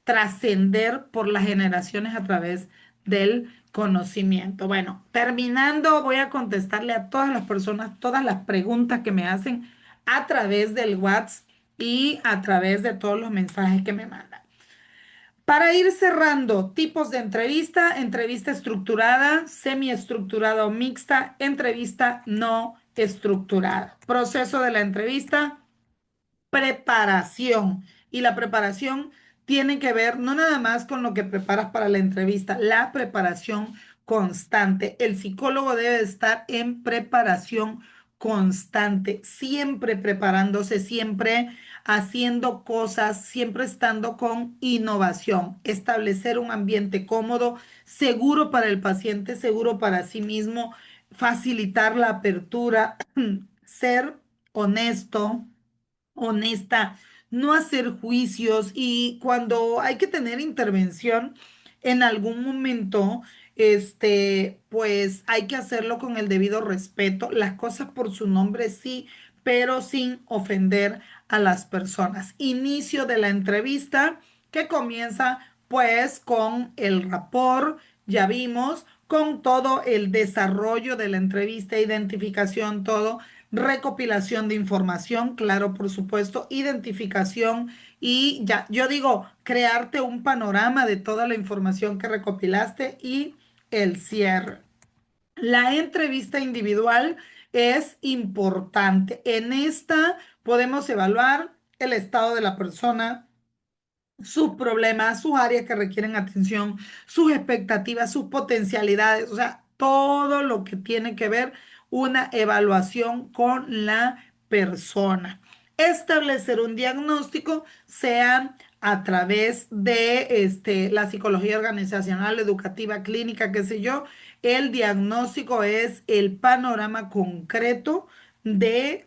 trascender por las generaciones a través del conocimiento. Bueno, terminando, voy a contestarle a todas las personas, todas las preguntas que me hacen a través del WhatsApp y a través de todos los mensajes que me mandan. Para ir cerrando, tipos de entrevista, entrevista estructurada, semiestructurada o mixta, entrevista no estructurada. Proceso de la entrevista, preparación. Y la preparación tiene que ver no nada más con lo que preparas para la entrevista, la preparación constante. El psicólogo debe estar en preparación constante, siempre preparándose, siempre haciendo cosas, siempre estando con innovación, establecer un ambiente cómodo, seguro para el paciente, seguro para sí mismo, facilitar la apertura, ser honesto, honesta, no hacer juicios y cuando hay que tener intervención en algún momento, pues hay que hacerlo con el debido respeto, las cosas por su nombre sí, pero sin ofender a las personas. Inicio de la entrevista que comienza pues con el rapport, ya vimos, con todo el desarrollo de la entrevista, identificación, todo recopilación de información, claro, por supuesto, identificación y ya, yo digo, crearte un panorama de toda la información que recopilaste y el cierre. La entrevista individual es importante. En esta podemos evaluar el estado de la persona, sus problemas, sus áreas que requieren atención, sus expectativas, sus potencialidades, o sea, todo lo que tiene que ver una evaluación con la persona. Establecer un diagnóstico, sea a través de la psicología organizacional, educativa, clínica, qué sé yo. El diagnóstico es el panorama concreto de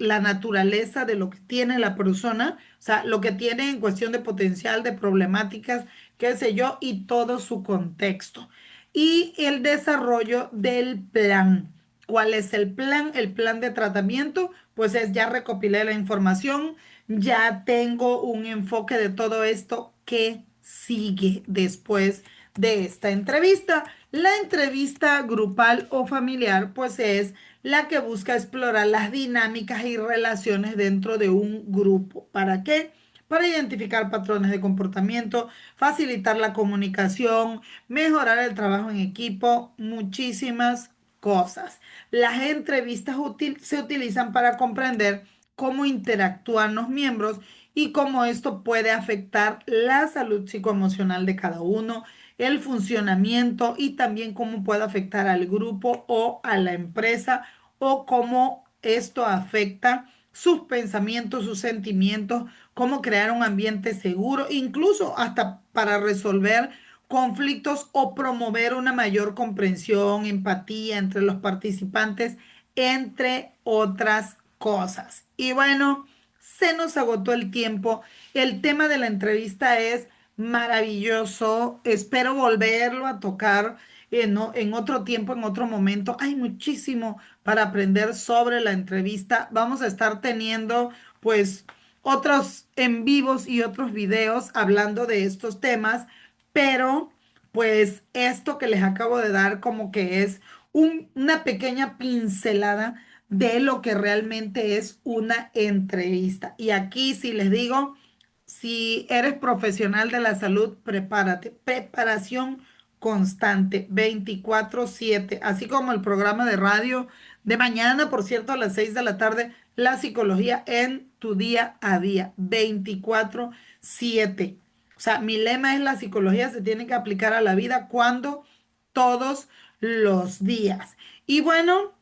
la naturaleza de lo que tiene la persona, o sea, lo que tiene en cuestión de potencial, de problemáticas, qué sé yo, y todo su contexto. Y el desarrollo del plan. ¿Cuál es el plan? El plan de tratamiento, pues es ya recopilé la información, ya tengo un enfoque de todo esto que sigue después de esta entrevista. La entrevista grupal o familiar, pues es la que busca explorar las dinámicas y relaciones dentro de un grupo. ¿Para qué? Para identificar patrones de comportamiento, facilitar la comunicación, mejorar el trabajo en equipo, muchísimas cosas. Las entrevistas se utilizan para comprender cómo interactúan los miembros y cómo esto puede afectar la salud psicoemocional de cada uno, el funcionamiento y también cómo puede afectar al grupo o a la empresa o cómo esto afecta sus pensamientos, sus sentimientos, cómo crear un ambiente seguro, incluso hasta para resolver conflictos o promover una mayor comprensión, empatía entre los participantes, entre otras cosas. Y bueno, se nos agotó el tiempo. El tema de la entrevista es maravilloso. Espero volverlo a tocar en otro tiempo, en otro momento. Hay muchísimo para aprender sobre la entrevista. Vamos a estar teniendo pues otros en vivos y otros videos hablando de estos temas, pero pues esto que les acabo de dar como que es una pequeña pincelada de lo que realmente es una entrevista. Y aquí si les digo, si eres profesional de la salud, prepárate. Preparación constante, 24/7, así como el programa de radio de mañana, por cierto, a las 6 de la tarde, la psicología en tu día a día, 24/7. O sea, mi lema es la psicología se tiene que aplicar a la vida cuando todos los días. Y bueno,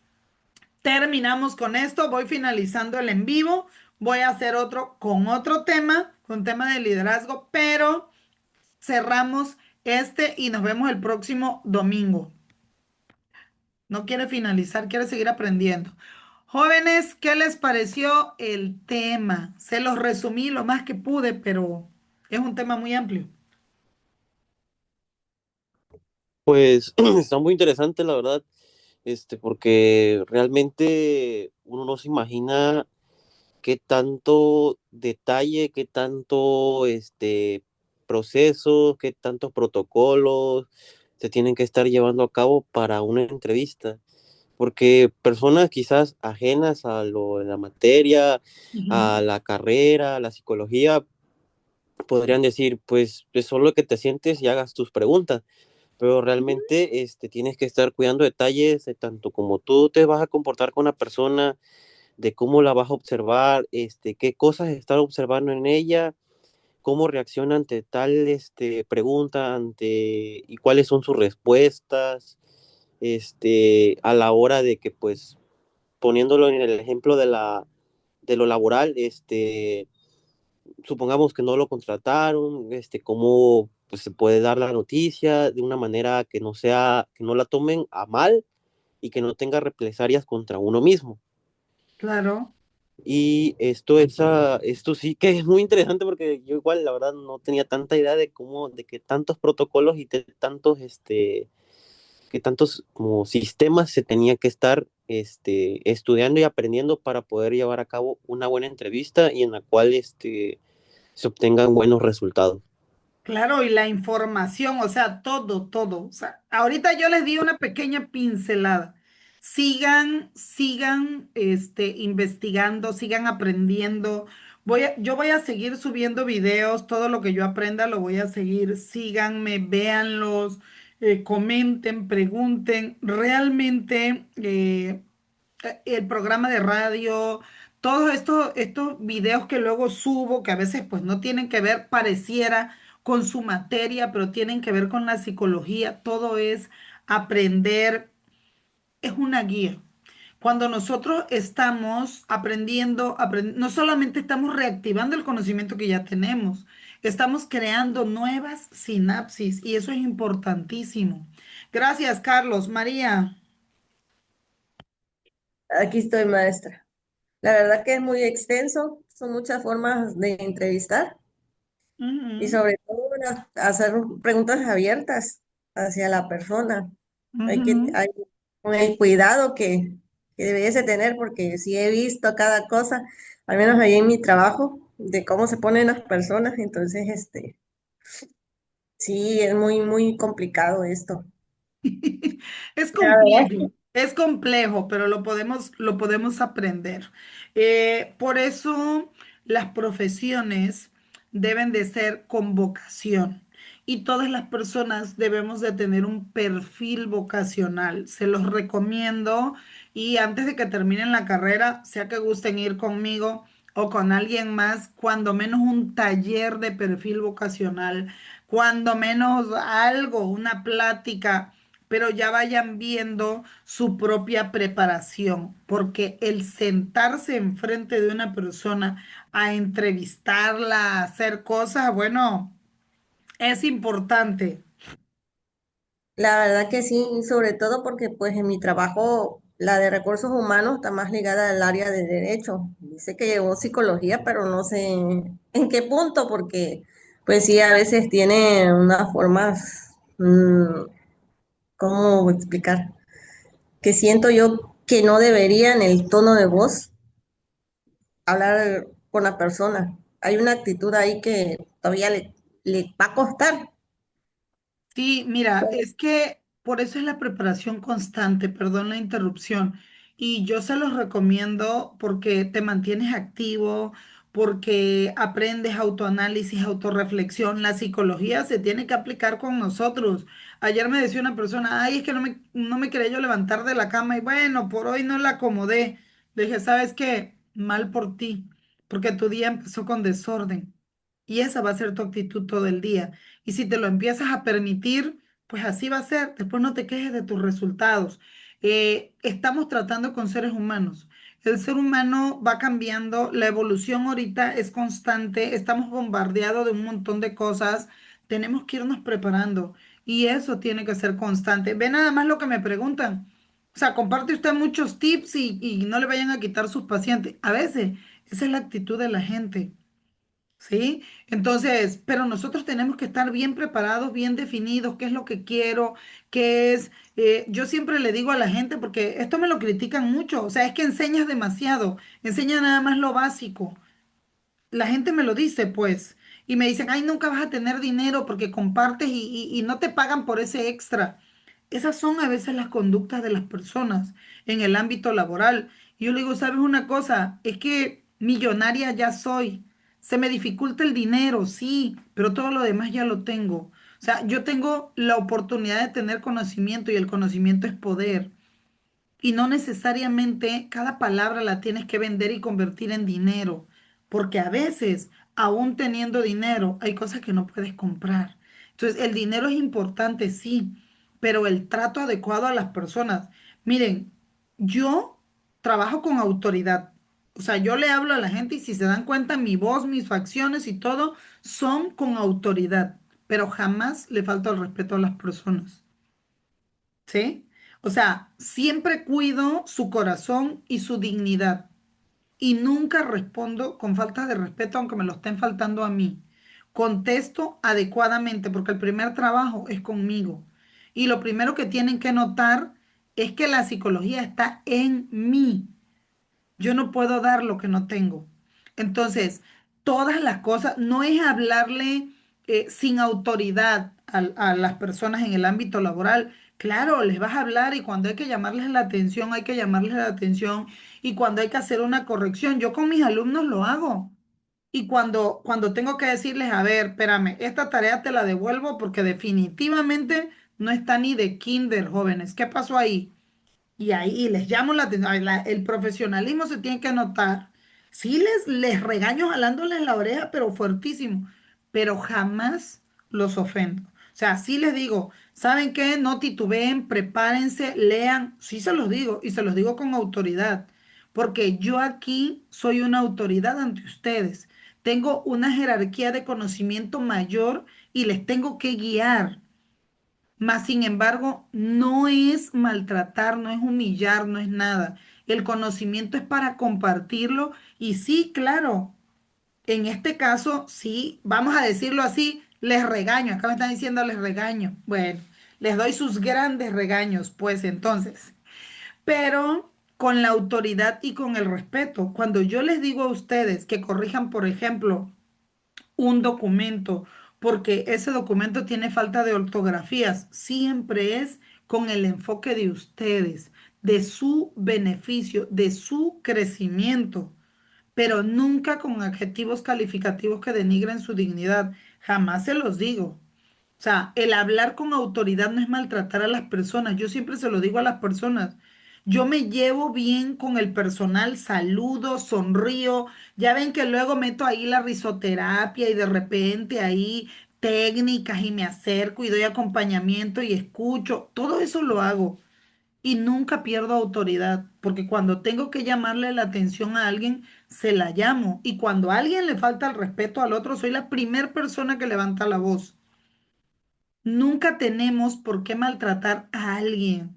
terminamos con esto. Voy finalizando el en vivo. Voy a hacer otro con otro tema, con tema de liderazgo, pero cerramos este y nos vemos el próximo domingo. No quiere finalizar, quiere seguir aprendiendo. Jóvenes, ¿qué les pareció el tema? Se los resumí lo más que pude, pero es un tema muy amplio. Pues está muy interesante, la verdad, porque realmente uno no se imagina qué tanto detalle, qué tanto procesos, qué tantos protocolos se tienen que estar llevando a cabo para una entrevista. Porque personas quizás ajenas a la materia, Ujú. a la carrera, a la psicología, podrían decir, pues es solo que te sientes y hagas tus preguntas, pero realmente tienes que estar cuidando detalles de tanto como tú te vas a comportar con una persona, de cómo la vas a observar, qué cosas estás observando en ella, cómo reacciona ante tal pregunta, ante y cuáles son sus respuestas. a la hora de que, pues, poniéndolo en el ejemplo de lo laboral, supongamos que no lo contrataron, cómo pues, se puede dar la noticia de una manera que no sea, que no la tomen a mal y que no tenga represalias contra uno mismo. Claro. Y esto sí que es muy interesante porque yo igual, la verdad, no tenía tanta idea de cómo, de que tantos protocolos y de tantos, que tantos como sistemas se tenía que estar, estudiando y aprendiendo para poder llevar a cabo una buena entrevista y en la cual, se obtengan buenos resultados. Claro, y la información, o sea, todo, todo. O sea, ahorita yo les di una pequeña pincelada. Sigan, investigando, sigan aprendiendo. Yo voy a seguir subiendo videos, todo lo que yo aprenda lo voy a seguir. Síganme, véanlos, comenten, pregunten. Realmente, el programa de radio, todos estos videos que luego subo, que a veces pues no tienen que ver, pareciera, con su materia, pero tienen que ver con la psicología, todo es aprender, es una guía. Cuando nosotros estamos aprendiendo, no solamente estamos reactivando el conocimiento que ya tenemos, estamos creando nuevas sinapsis y eso es importantísimo. Gracias, Carlos. María. Aquí estoy, maestra. La verdad que es muy extenso, son muchas formas de entrevistar y Ujú, sobre todo hacer preguntas abiertas hacia la persona. ujú. Hay con el cuidado que debiese tener porque sí he visto cada cosa, al menos ahí en mi trabajo, de cómo se ponen las personas, entonces sí es muy, muy complicado esto. La verdad. Es complejo, pero lo podemos aprender. Por eso las profesiones deben de ser con vocación y todas las personas debemos de tener un perfil vocacional. Se los recomiendo y antes de que terminen la carrera, sea que gusten ir conmigo o con alguien más, cuando menos un taller de perfil vocacional, cuando menos algo, una plática, pero ya vayan viendo su propia preparación, porque el sentarse enfrente de una persona a entrevistarla, a hacer cosas, bueno, es importante. La verdad que sí, y sobre todo porque pues en mi trabajo la de recursos humanos está más ligada al área de derecho. Dice que llevó psicología, pero no sé en qué punto, porque pues sí, a veces tiene unas formas, ¿cómo explicar? Que siento yo que no debería en el tono de voz hablar con la persona. Hay una actitud ahí que todavía le va a costar. Sí, mira, es que por eso es la preparación constante, perdón la interrupción. Y yo se los recomiendo porque te mantienes activo, porque aprendes autoanálisis, autorreflexión. La psicología se tiene que aplicar con nosotros. Ayer me decía una persona, ay, es que no me quería yo levantar de la cama y bueno, por hoy no la acomodé. Le dije, ¿sabes qué? Mal por ti, porque tu día empezó con desorden. Y esa va a ser tu actitud todo el día. Y si te lo empiezas a permitir, pues así va a ser. Después no te quejes de tus resultados. Estamos tratando con seres humanos. El ser humano va cambiando, la evolución ahorita es constante, estamos bombardeados de un montón de cosas, tenemos que irnos preparando y eso tiene que ser constante. Ve nada más lo que me preguntan. O sea, comparte usted muchos tips y no le vayan a quitar sus pacientes. A veces esa es la actitud de la gente. ¿Sí? Entonces, pero nosotros tenemos que estar bien preparados, bien definidos, qué es lo que quiero, qué es. Yo siempre le digo a la gente, porque esto me lo critican mucho, o sea, es que enseñas demasiado, enseña nada más lo básico. La gente me lo dice, pues, y me dicen, ay, nunca vas a tener dinero porque compartes y no te pagan por ese extra. Esas son a veces las conductas de las personas en el ámbito laboral. Y yo le digo, ¿sabes una cosa? Es que millonaria ya soy. Se me dificulta el dinero, sí, pero todo lo demás ya lo tengo. O sea, yo tengo la oportunidad de tener conocimiento y el conocimiento es poder. Y no necesariamente cada palabra la tienes que vender y convertir en dinero, porque a veces, aún teniendo dinero, hay cosas que no puedes comprar. Entonces, el dinero es importante, sí, pero el trato adecuado a las personas. Miren, yo trabajo con autoridad. O sea, yo le hablo a la gente y si se dan cuenta, mi voz, mis facciones y todo son con autoridad, pero jamás le falta el respeto a las personas. ¿Sí? O sea, siempre cuido su corazón y su dignidad y nunca respondo con falta de respeto aunque me lo estén faltando a mí. Contesto adecuadamente porque el primer trabajo es conmigo. Y lo primero que tienen que notar es que la psicología está en mí. Yo no puedo dar lo que no tengo. Entonces, todas las cosas, no es hablarle sin autoridad a las personas en el ámbito laboral. Claro, les vas a hablar y cuando hay que llamarles la atención, hay que llamarles la atención. Y cuando hay que hacer una corrección, yo con mis alumnos lo hago. Y cuando tengo que decirles, a ver, espérame, esta tarea te la devuelvo porque definitivamente no está ni de kinder, jóvenes. ¿Qué pasó ahí? Y ahí les llamo la atención. Ay, el profesionalismo se tiene que notar. Sí les regaño jalándoles la oreja, pero fuertísimo. Pero jamás los ofendo. O sea, sí les digo, ¿saben qué? No titubeen, prepárense, lean. Sí se los digo y se los digo con autoridad. Porque yo aquí soy una autoridad ante ustedes. Tengo una jerarquía de conocimiento mayor y les tengo que guiar. Mas, sin embargo, no es maltratar, no es humillar, no es nada. El conocimiento es para compartirlo y sí, claro, en este caso, sí, vamos a decirlo así, les regaño. Acá me están diciendo les regaño. Bueno, les doy sus grandes regaños, pues entonces, pero con la autoridad y con el respeto. Cuando yo les digo a ustedes que corrijan, por ejemplo, un documento, porque ese documento tiene falta de ortografías. Siempre es con el enfoque de ustedes, de su beneficio, de su crecimiento, pero nunca con adjetivos calificativos que denigren su dignidad. Jamás se los digo. O sea, el hablar con autoridad no es maltratar a las personas. Yo siempre se lo digo a las personas. Yo me llevo bien con el personal, saludo, sonrío. Ya ven que luego meto ahí la risoterapia y de repente ahí técnicas y me acerco y doy acompañamiento y escucho. Todo eso lo hago y nunca pierdo autoridad, porque cuando tengo que llamarle la atención a alguien, se la llamo. Y cuando a alguien le falta el respeto al otro, soy la primera persona que levanta la voz. Nunca tenemos por qué maltratar a alguien.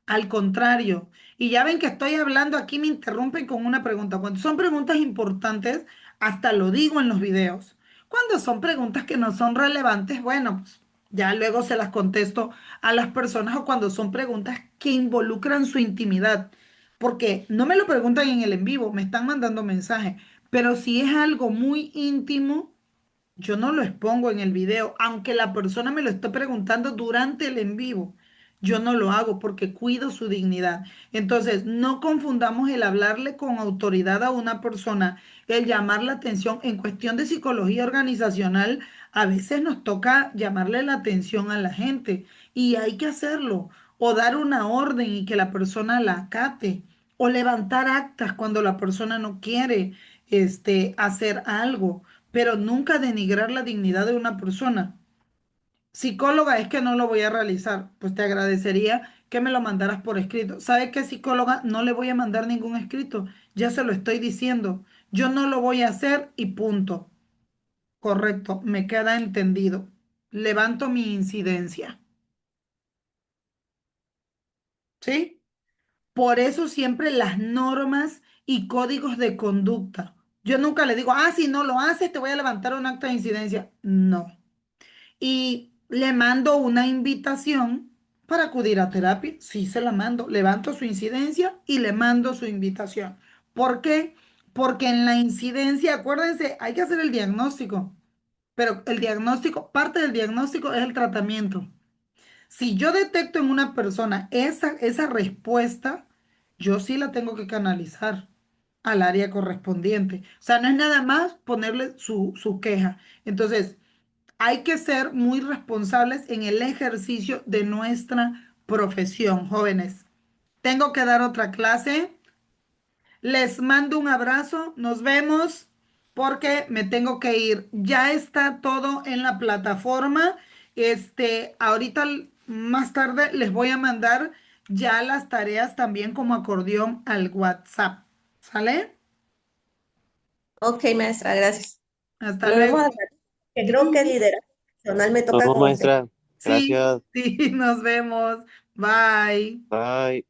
Al contrario. Y ya ven que estoy hablando aquí, me interrumpen con una pregunta. Cuando son preguntas importantes, hasta lo digo en los videos. Cuando son preguntas que no son relevantes, bueno, pues ya luego se las contesto a las personas o cuando son preguntas que involucran su intimidad. Porque no me lo preguntan en el en vivo, me están mandando mensajes. Pero si es algo muy íntimo, yo no lo expongo en el video, aunque la persona me lo esté preguntando durante el en vivo. Yo no lo hago porque cuido su dignidad. Entonces, no confundamos el hablarle con autoridad a una persona, el llamar la atención. En cuestión de psicología organizacional, a veces nos toca llamarle la atención a la gente y hay que hacerlo. O dar una orden y que la persona la acate. O levantar actas cuando la persona no quiere hacer algo, pero nunca denigrar la dignidad de una persona. Psicóloga, es que no lo voy a realizar, pues te agradecería que me lo mandaras por escrito. ¿Sabe qué, psicóloga? No le voy a mandar ningún escrito, ya se lo estoy diciendo. Yo no lo voy a hacer y punto. Correcto, me queda entendido. Levanto mi incidencia, ¿sí? Por eso siempre las normas y códigos de conducta. Yo nunca le digo, ah, si no lo haces, te voy a levantar un acta de incidencia. No. Y le mando una invitación para acudir a terapia. Sí, se la mando. Levanto su incidencia y le mando su invitación. ¿Por qué? Porque en la incidencia, acuérdense, hay que hacer el diagnóstico, pero el diagnóstico, parte del diagnóstico es el tratamiento. Si yo detecto en una persona esa respuesta, yo sí la tengo que canalizar al área correspondiente. O sea, no es nada más ponerle su queja. Entonces, hay que ser muy responsables en el ejercicio de nuestra profesión, jóvenes. Tengo que dar otra clase. Les mando un abrazo. Nos vemos porque me tengo que ir. Ya está todo en la plataforma. Ahorita Más tarde les voy a mandar ya las tareas también como acordeón al WhatsApp. ¿Sale? Ok, maestra, gracias. Hasta Nos luego. vemos al rato, que creo que Sí, liderazgo personal me toca No, con usted. maestra, sí, gracias. sí, nos vemos. Bye. Bye.